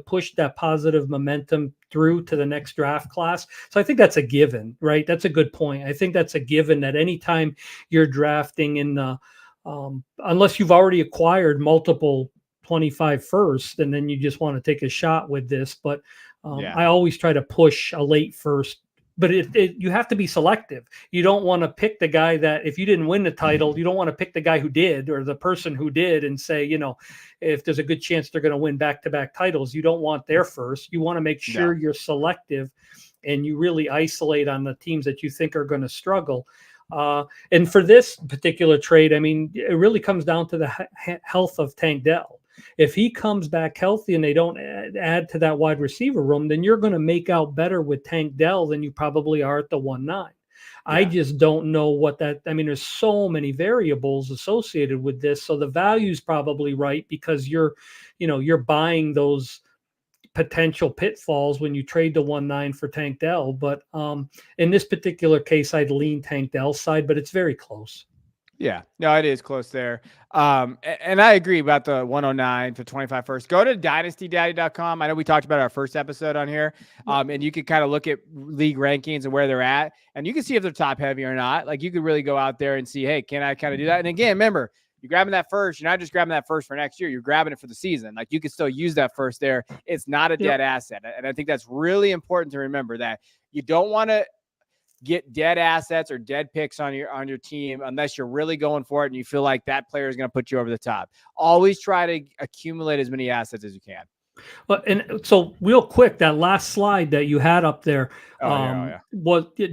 push that positive momentum through to the next draft class. So I think that's a given, right? That's a good point. I think that's a given that anytime you're drafting in the unless you've already acquired multiple 25 first, and then you just want to take a shot with this. But I always try to push a late first, but you have to be selective. You don't want to pick the guy that, if you didn't win the title, you don't want to pick the guy who did, or the person who did, and say, if there's a good chance they're going to win back-to-back titles, you don't want their first. You want to make sure you're selective and you really isolate on the teams that you think are going to struggle. And for this particular trade, I mean, it really comes down to the health of Tank Dell. If he comes back healthy and they don't add to that wide receiver room, then you're going to make out better with Tank Dell than you probably are at the 1-9. Yeah. I just don't know what that, I mean, there's so many variables associated with this. So the value's probably right, because you're buying those potential pitfalls when you trade the 1-9 for Tank Dell. But in this particular case, I'd lean Tank Dell's side, but it's very close. Yeah, no, it is close there. And I agree about the 109 to 25 first. Go to dynastydaddy.com. I know we talked about our first episode on here. And you can kind of look at league rankings and where they're at, and you can see if they're top heavy or not. Like, you could really go out there and see, hey, can I kind of do that? And again, remember, You're grabbing that first. You're not just grabbing that first for next year. You're grabbing it for the season. Like, you can still use that first there. It's not a dead asset. And I think that's really important to remember, that you don't want to get dead assets or dead picks on your team unless you're really going for it and you feel like that player is going to put you over the top. Always try to accumulate as many assets as you can. Well, and so real quick, that last slide that you had up there was the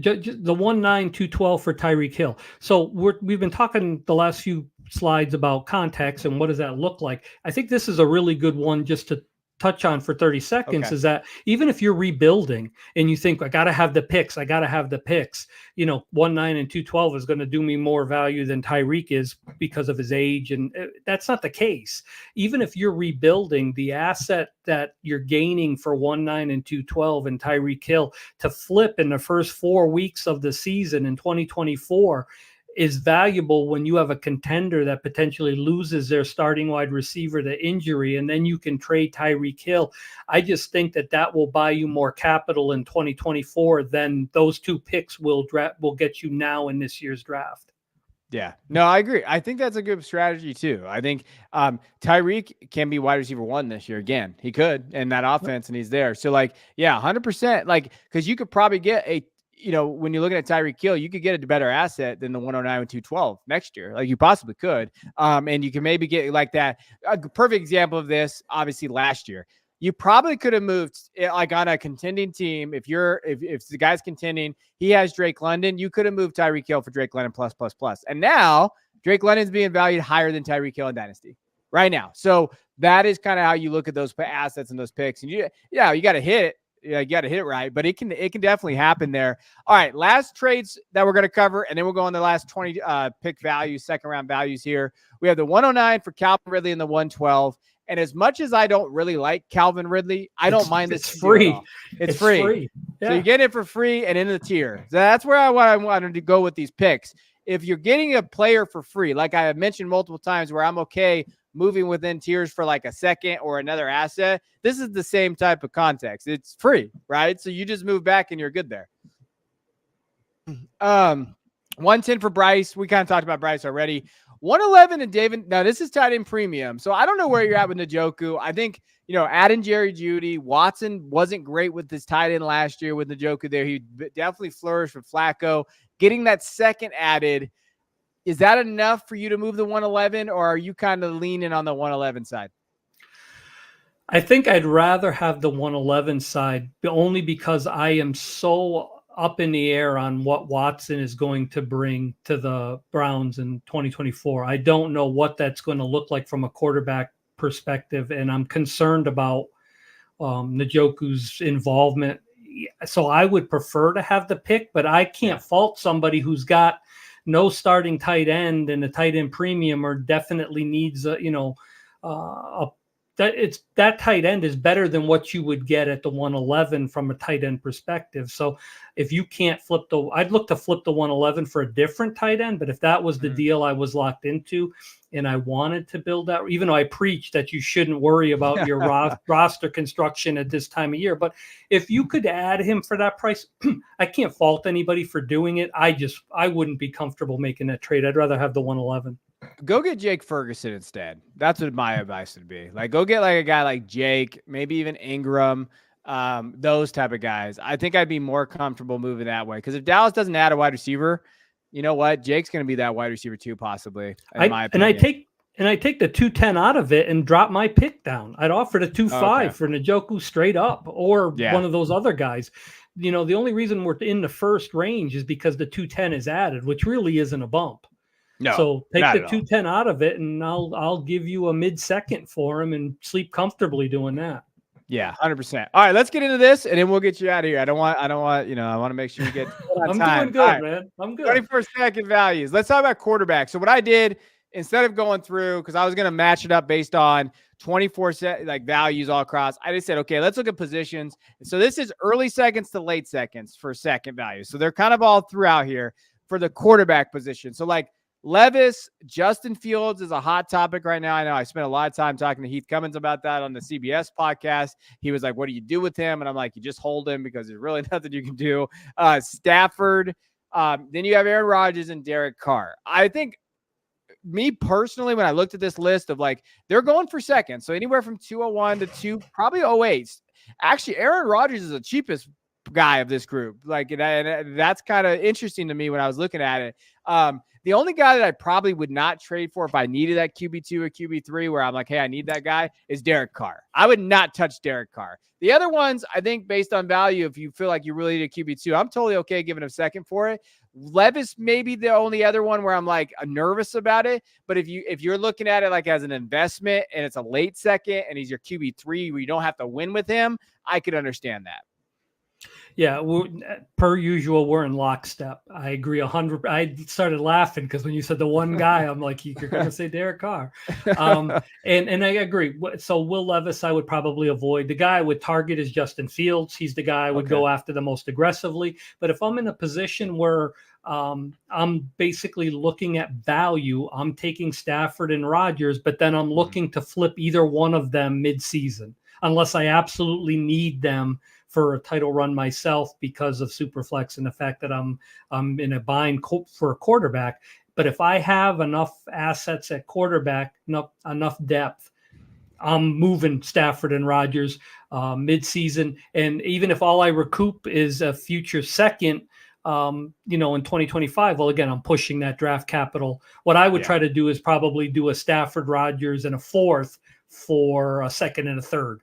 1-9-2-12 for Tyreek Hill. So we've been talking the last few slides about context and what does that look like. I think this is a really good one just to touch on for 30 seconds is that even if you're rebuilding and you think, I got to have the picks, 1-9 and 2-12 is going to do me more value than Tyreek is because of his age. And that's not the case. Even if you're rebuilding, the asset that you're gaining for 1-9 and 2-12 and Tyreek Hill to flip in the first 4 weeks of the season in 2024 is valuable when you have a contender that potentially loses their starting wide receiver to injury, and then you can trade Tyreek Hill. I just think that will buy you more capital in 2024 than those 2 picks will get you now in this year's draft. Yeah, no, I agree. I think that's a good strategy too. I think Tyreek can be wide receiver 1 this year again. He could in that offense, and he's there. So 100%. Because you could probably get when you're looking at Tyreek Hill, you could get a better asset than the 109 and 212 next year. Like, you possibly could. And you can maybe get like that. A perfect example of this, obviously, last year. You probably could have moved on a contending team. If the guy's contending, he has Drake London, you could have moved Tyreek Hill for Drake London plus. And now Drake London's being valued higher than Tyreek Hill in Dynasty right now. So that is kind of how you look at those assets and those picks. And you got to hit it. Yeah, you got to hit it right, but it can definitely happen there. All right, last trades that we're going to cover, and then we'll go on the last 20 pick values, second round values here. We have the 109 for Calvin Ridley and the 112. And as much as I don't really like Calvin Ridley, I don't mind this. It's free. It's free. Yeah. So you get it for free and in the tier. So that's where I wanted to go with these picks. If you're getting a player for free, like I have mentioned multiple times, where I'm okay moving within tiers for like a second or another asset, this is the same type of context. It's free, right? So you just move back and you're good there. 110 for Bryce. We kind of talked about Bryce already. 111 and David. Now this is tight end premium. So I don't know where you're at with Njoku. I think, adding Jerry Jeudy, Watson wasn't great with this tight end last year with Njoku there. He definitely flourished with Flacco. Getting that second added, is that enough for you to move the 111, or are you kind of leaning on the 111 side? I think I'd rather have the 111 side, only because I am so up in the air on what Watson is going to bring to the Browns in 2024. I don't know what that's going to look like from a quarterback perspective, and I'm concerned about Njoku's involvement. So I would prefer to have the pick, but I can't fault somebody who's got no starting tight end and a tight end premium, or definitely needs that tight end is better than what you would get at the 111 from a tight end perspective. So if you can't I'd look to flip the 111 for a different tight end. But if that was the deal I was locked into and I wanted to build that, even though I preach that you shouldn't worry about your roster construction at this time of year, but if you could add him for that price, I can't fault anybody for doing it. I wouldn't be comfortable making that trade. I'd rather have the 111. Go get Jake Ferguson instead. That's what my advice would be. Like, go get like a guy like Jake, maybe even Ingram, those type of guys. I think I'd be more comfortable moving that way. Because if Dallas doesn't add a wide receiver, you know what? Jake's going to be that wide receiver too, possibly. My opinion. And I take the 210 out of it and drop my pick down. I'd offer the 2.5 for Njoku straight up, or one of those other guys. The only reason we're in the first range is because the 210 is added, which really isn't a bump. No, so take the 210 out of it, and I'll give you a mid-second for him and sleep comfortably doing that. Yeah, 100%. All right, let's get into this, and then we'll get you out of here. I want I want to make sure you get I'm time. Doing good, man. I'm good. 21st values. Let's talk about quarterback. So what I did, instead of going through, because I was going to match it up based on 24 values all across, I just said, okay, let's look at positions. So this is early seconds to late seconds for second value. So they're kind of all throughout here for the quarterback position. So Levis, Justin Fields is a hot topic right now. I know I spent a lot of time talking to Heath Cummins about that on the CBS podcast. He was like, what do you do with him? And I'm like, you just hold him because there's really nothing you can do. Stafford. Then you have Aaron Rodgers and Derek Carr. I think me personally, when I looked at this list of like, they're going for second. So anywhere from 201 to probably 08. Actually, Aaron Rodgers is the cheapest guy of this group. Like, and that's kind of interesting to me when I was looking at it. The only guy that I probably would not trade for if I needed that QB2 or QB3, where I'm like, hey, I need that guy, is Derek Carr. I would not touch Derek Carr. The other ones, I think based on value, if you feel like you really need a QB2, I'm totally okay giving a second for it. Levis may be the only other one where I'm like nervous about it. But if you're looking at it like as an investment and it's a late second and he's your QB3 where you don't have to win with him, I could understand that. Yeah, per usual, we're in lockstep. I agree 100. I started laughing because when you said the one guy, I'm like, you're going to say Derek Carr. And I agree. So Will Levis, I would probably avoid. The guy I would target is Justin Fields. He's the guy I would go after the most aggressively. But if I'm in a position where I'm basically looking at value, I'm taking Stafford and Rodgers, but then I'm looking to flip either one of them mid-season, unless I absolutely need them for a title run myself because of Superflex and the fact that I'm in a bind for a quarterback. But if I have enough assets at quarterback, enough depth, I'm moving Stafford and Rodgers mid-season. And even if all I recoup is a future second, in 2025, well, again, I'm pushing that draft capital. What I would try to do is probably do a Stafford, Rodgers, and a fourth for a second and a third.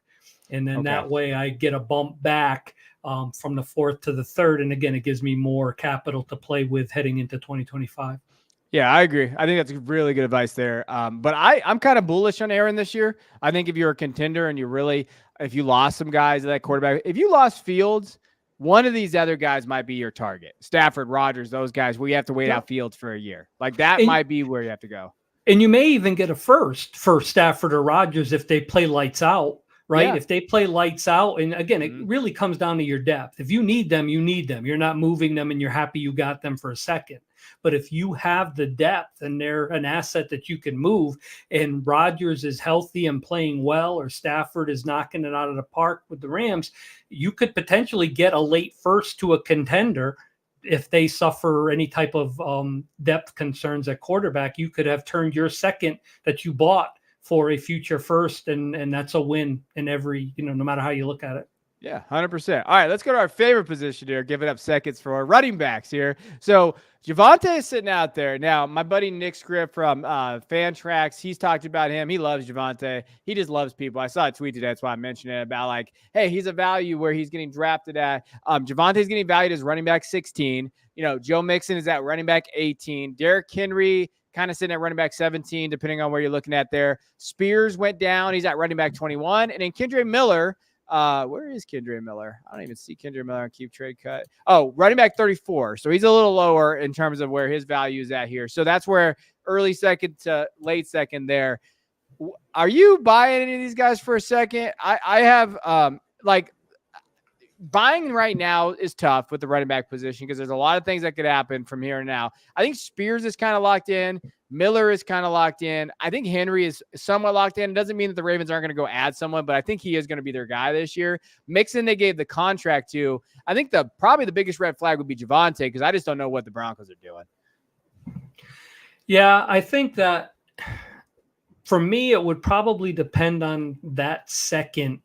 And then that way I get a bump back from the fourth to the third. And again, it gives me more capital to play with heading into 2025. Yeah, I agree. I think that's really good advice there. But I'm kind of bullish on Aaron this year. I think if you're a contender and if you lost some guys at that quarterback, if you lost Fields, one of these other guys might be your target. Stafford, Rodgers, those guys, where you have to wait out Fields for a year. Like that might be where you have to go. And you may even get a first for Stafford or Rodgers if they play lights out. Right. Yeah. If they play lights out, and again, it really comes down to your depth. If you need them, you need them. You're not moving them and you're happy you got them for a second. But if you have the depth and they're an asset that you can move, and Rodgers is healthy and playing well, or Stafford is knocking it out of the park with the Rams, you could potentially get a late first to a contender. If they suffer any type of depth concerns at quarterback, you could have turned your second that you bought for a future first, and that's a win in every, no matter how you look at it. Yeah, 100%. All right, let's go to our favorite position here, giving up seconds for our running backs here. So Javonte is sitting out there. Now, my buddy Nick Script from Fantrax, he's talked about him. He loves Javonte. He just loves people. I saw a tweet today. That's why I mentioned it about like, hey, he's a value where he's getting drafted at. Javonte's getting valued as running back 16. Joe Mixon is at running back 18. Derrick Henry kind of sitting at running back 17, depending on where you're looking at there. Spears went down. He's at running back 21. And then Kendre Miller, where is Kendre Miller? I don't even see Kendre Miller on Keep Trade Cut. Oh, running back 34. So he's a little lower in terms of where his value is at here. So that's where early second to late second there. Are you buying any of these guys for a second? I have buying right now is tough with the running back position because there's a lot of things that could happen from here and now. I think Spears is kind of locked in. Miller is kind of locked in. I think Henry is somewhat locked in. It doesn't mean that the Ravens aren't going to go add someone, but I think he is going to be their guy this year. Mixon, they gave the contract to. I think probably the biggest red flag would be Javonte because I just don't know what the Broncos are doing. Yeah, I think that for me, it would probably depend on that second.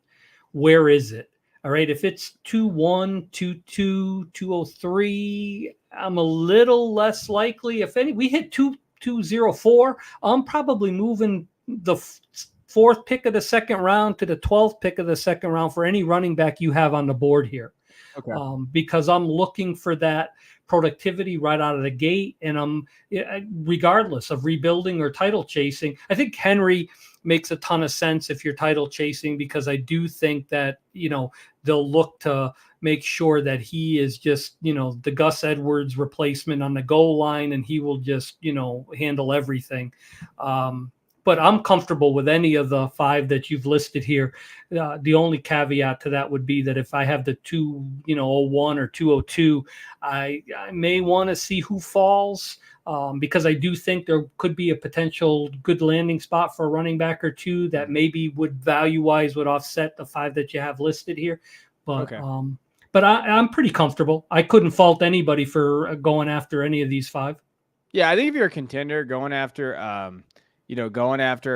Where is it? All right, if it's 2-1, 2-2, 2-3, I'm a little less likely. If we hit 2-0-4, I'm probably moving the fourth pick of the second round to the 12th pick of the second round for any running back you have on the board here. Okay. Because I'm looking for that productivity right out of the gate, and I'm regardless of rebuilding or title chasing. I think Henry makes a ton of sense if you're title chasing, because I do think that, they'll look to make sure that he is just, the Gus Edwards replacement on the goal line, and he will just, handle everything. But I'm comfortable with any of the five that you've listed here. The only caveat to that would be that if I have the 2-01 or 202, I may want to see who falls. Because I do think there could be a potential good landing spot for a running back or two that maybe would value-wise would offset the five that you have listed here. But I'm pretty comfortable. I couldn't fault anybody for going after any of these five. Yeah, I think if you're a contender, going after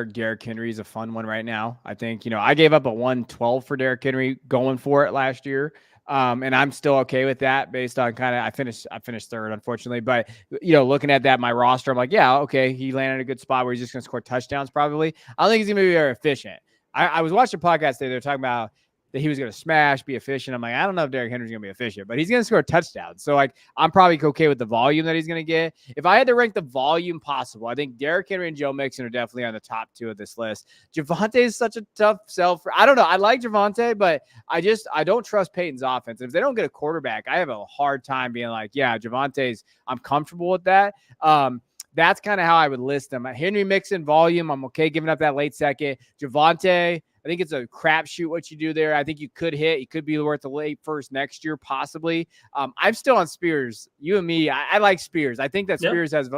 Derrick Henry is a fun one right now. I think, I gave up a 112 for Derrick Henry going for it last year. And I'm still okay with that based on I finished third, unfortunately. But, looking at that, my roster, I'm like, yeah, okay. He landed in a good spot where he's just going to score touchdowns probably. I don't think he's going to be very efficient. I was watching a podcast today. They're talking about that he was going to smash, be efficient. I'm like, I don't know if Derrick Henry's going to be efficient, but he's going to score touchdowns. So, I'm probably okay with the volume that he's going to get. If I had to rank the volume possible, I think Derrick Henry and Joe Mixon are definitely on the top 2 of this list. Javonte is such a tough sell I don't know. I like Javonte, but I don't trust Peyton's offense. If they don't get a quarterback, I have a hard time being like, yeah, Javonte's, I'm comfortable with that. That's kind of how I would list them. Henry, Mixon, volume, I'm okay giving up that late second. Javonte, I think it's a crapshoot what you do there. I think you could hit. You could be worth the late first next year, possibly. I'm still on Spears. You and me, I like Spears. I think that Spears has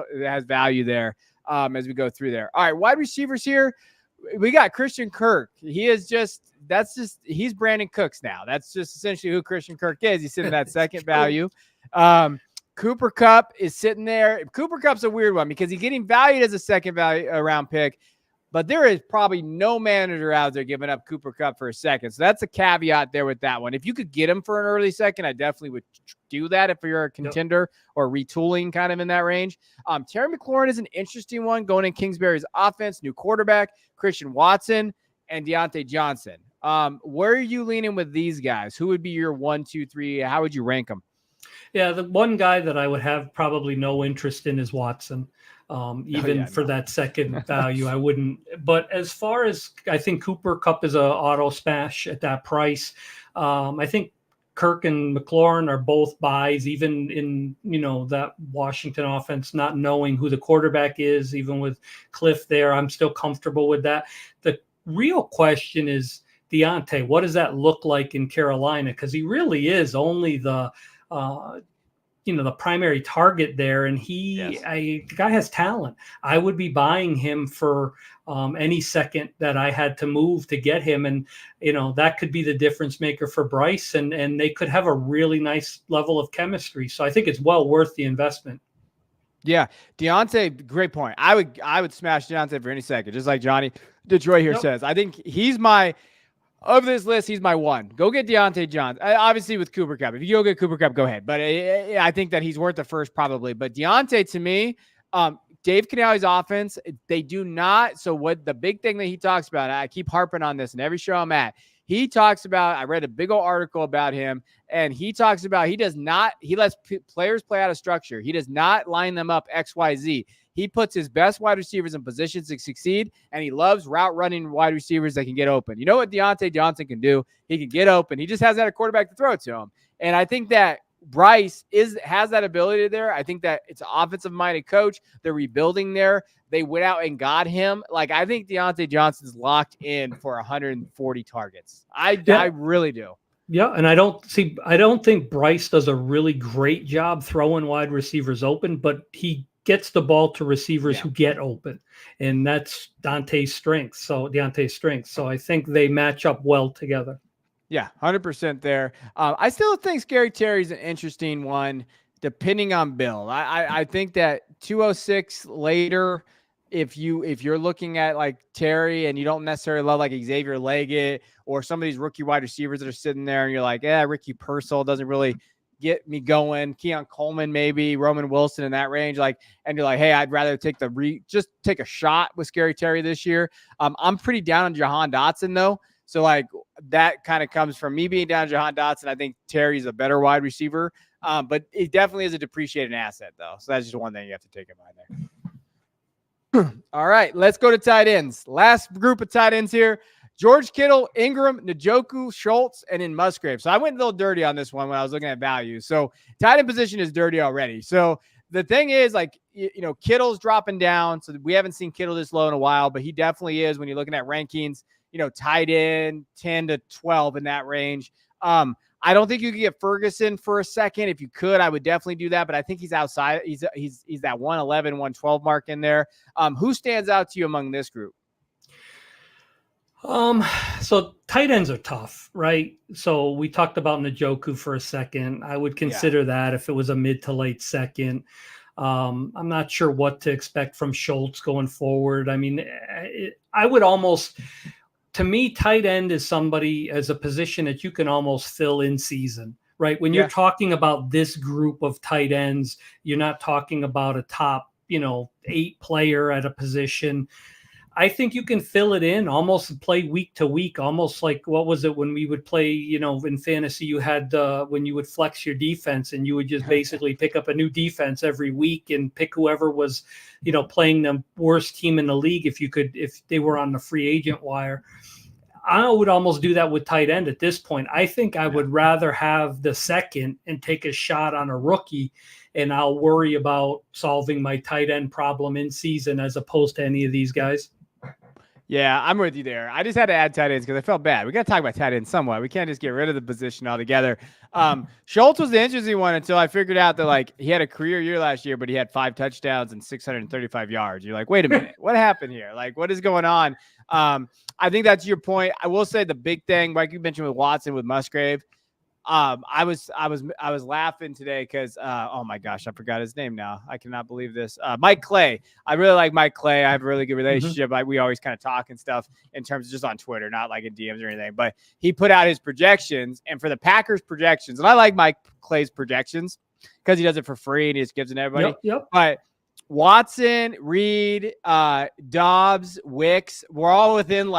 value there as we go through there. All right, wide receivers here. We got Christian Kirk. He's Brandon Cooks now. That's just essentially who Christian Kirk is. He's sitting in that second value. Cooper Kupp is sitting there. Cooper Kupp's a weird one because he's getting valued as a second round pick. But there is probably no manager out there giving up Cooper Kupp for a second. So that's a caveat there with that one. If you could get him for an early second, I definitely would do that if you're a contender or retooling kind of in that range. Terry McLaurin is an interesting one going in Kingsbury's offense, new quarterback, Christian Watson, and Deontay Johnson. Where are you leaning with these guys? Who would be your 1, 2, 3? How would you rank them? Yeah, the one guy that I would have probably no interest in is Watson. For that second value, I wouldn't. But as far as I think Cooper Kupp is a auto smash at that price. I think Kirk and McLaurin are both buys, even in, that Washington offense, not knowing who the quarterback is, even with Cliff there. I'm still comfortable with that. The real question is Deontay. What does that look like in Carolina? Because he really is only the primary target there, and the guy has talent. I would be buying him for any second that I had to move to get him, and that could be the difference maker for Bryce, and they could have a really nice level of chemistry. So I think it's well worth the investment. Yeah, Deontay, great point. I would smash Deontay for any second, just like Johnny Detroit here says. I think he's of this list, he's my one. Go get Deontay Johnson. Obviously, with Cooper Kupp. If you go get Cooper Kupp, go ahead. But I think that he's worth the first probably. But Deontay, to me, Dave Canale's offense, they do not. So what the big thing that he talks about, I keep harping on this in every show I'm at. He talks about, I read a big old article about him, and he talks about he lets players play out of structure. He does not line them up X, Y, Z. He puts his best wide receivers in positions to succeed, and he loves route running wide receivers that can get open. You know what Deontay Johnson can do? He can get open. He just hasn't had a quarterback to throw it to him. And I think that Bryce has that ability there. I think that it's an offensive-minded coach. They're rebuilding there. They went out and got him. I think Deontay Johnson's locked in for 140 targets. I really do. Yeah, and I don't think Bryce does a really great job throwing wide receivers open, but he gets the ball to receivers who get open, and that's Deontay's strength. So I think they match up well together. Yeah, 100% there. I still think Scary Terry's an interesting one, depending on build. I think that 206 later, if you're looking at Terry and you don't necessarily love Xavier Leggett or some of these rookie wide receivers that are sitting there, and you're like, Ricky Purcell doesn't really get me going. Keon Coleman, maybe Roman Wilson in that range. And you're like, hey, I'd rather take just take a shot with Scary Terry this year. I'm pretty down on Jahan Dotson though. So that kind of comes from me being down on Jahan Dotson. I think Terry's a better wide receiver. But it definitely is a depreciated asset though. So that's just one thing you have to take in mind there. All right, let's go to tight ends. Last group of tight ends here. George Kittle, Ingram, Njoku, Schultz, and then Musgrave. So I went a little dirty on this one when I was looking at values. So tight end position is dirty already. So the thing is, Kittle's dropping down. So we haven't seen Kittle this low in a while, but he definitely is when you're looking at rankings, tight end 10 to 12 in that range. I don't think you could get Ferguson for a second. If you could, I would definitely do that. But I think he's outside. He's that 111, 112 mark in there. Who stands out to you among this group? So tight ends are tough, right? So we talked about Njoku for a second. I would consider that if it was a mid to late second. I'm not sure what to expect from Schultz going forward. I mean, I would almost, to me, tight end is somebody as a position that you can almost fill in season, right? When you're talking about this group of tight ends, you're not talking about a top, 8 player at a position. I think you can fill it in, almost play week to week, almost like, what was it when we would play, in fantasy, you had when you would flex your defense and you would just basically pick up a new defense every week and pick whoever was, playing the worst team in the league if they were on the free agent wire. I would almost do that with tight end at this point. I think I would rather have the second and take a shot on a rookie, and I'll worry about solving my tight end problem in season as opposed to any of these guys. Yeah, I'm with you there. I just had to add tight ends because I felt bad. We got to talk about tight ends somewhat. We can't just get rid of the position altogether. Schultz was the interesting one until I figured out that he had a career year last year, but he had 5 touchdowns and 635 yards. You're like, wait a minute, what happened here? What is going on? I think that's your point. I will say the big thing, like you mentioned with Watson, with Musgrave. I was laughing today because oh my gosh, I forgot his name now. I cannot believe this. Mike Clay. I really like Mike Clay. I have a really good relationship. We always kind of talk and stuff in terms of just on Twitter, not like in DMs or anything. But he put out his projections, and for the Packers projections, and I like Mike Clay's projections because he does it for free and he just gives it to everybody. Yep. But Watson, Reed, Dobbs, Wicks, we're all within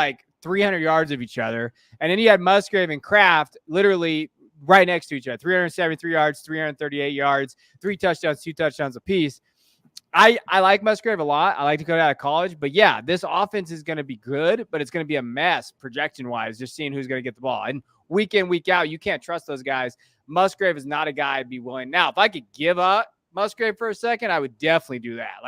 300 yards of each other. And then you had Musgrave and Kraft literally right next to each other, 373 yards, 338 yards, 3 touchdowns, 2 touchdowns apiece. I like Musgrave a lot. I like to go out of college. But, yeah, this offense is going to be good, but it's going to be a mess projection-wise, just seeing who's going to get the ball. And week in, week out, you can't trust those guys. Musgrave is not a guy I'd be willing. Now, if I could give up Musgrave for a second, I would definitely do that.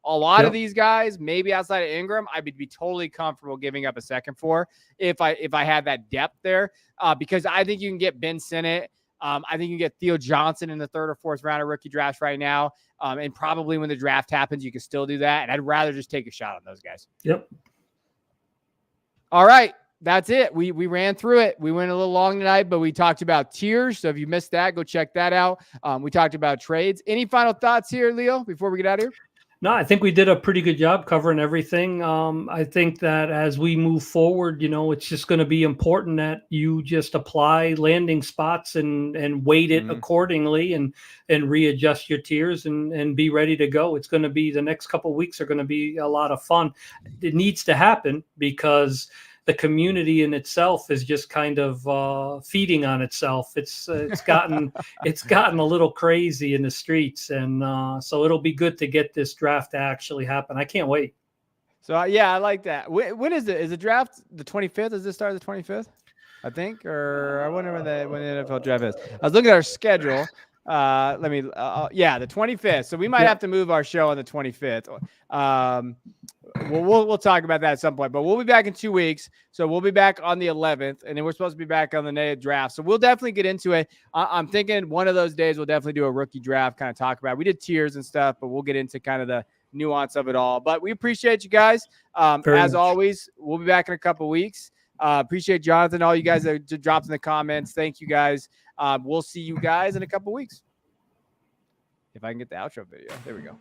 A lot of these guys, maybe outside of Ingram, I would be totally comfortable giving up a second for if I had that depth there, because I think you can get Ben Sinnott. I think you can get Theo Johnson in the 3rd or 4th round of rookie drafts right now, and probably when the draft happens, you can still do that. And I'd rather just take a shot on those guys. Yep. All right. That's it. We ran through it. We went a little long tonight, but we talked about tiers. So if you missed that, go check that out. We talked about trades. Any final thoughts here, Leo, before we get out of here? No, I think we did a pretty good job covering everything. I think that as we move forward, it's just going to be important that you just apply landing spots and weight it accordingly and readjust your tiers and be ready to go. It's going to be, the next couple of weeks are going to be a lot of fun. It needs to happen because the community in itself is just kind of feeding on itself. It's gotten a little crazy in the streets, and so it'll be good to get this draft to actually happen. I can't wait. So yeah, I like that. When is it? Is the draft the 25th? Does this start the 25th? I think, or I wonder when the NFL draft is. I was looking at our schedule. The 25th. So we might have to move our show on the 25th. We'll talk about that at some point, but we'll be back in 2 weeks. So we'll be back on the 11th, and then we're supposed to be back on the day of draft. So we'll definitely get into it. I'm thinking one of those days we'll definitely do a rookie draft, kind of talk about it. We did tiers and stuff, but we'll get into kind of the nuance of it all. But we appreciate you guys. As always, we'll be back in a couple weeks. Appreciate Jonathan, all you guys that dropped in the comments. Thank you guys. We'll see you guys in a couple weeks. If I can get the outro video. There we go.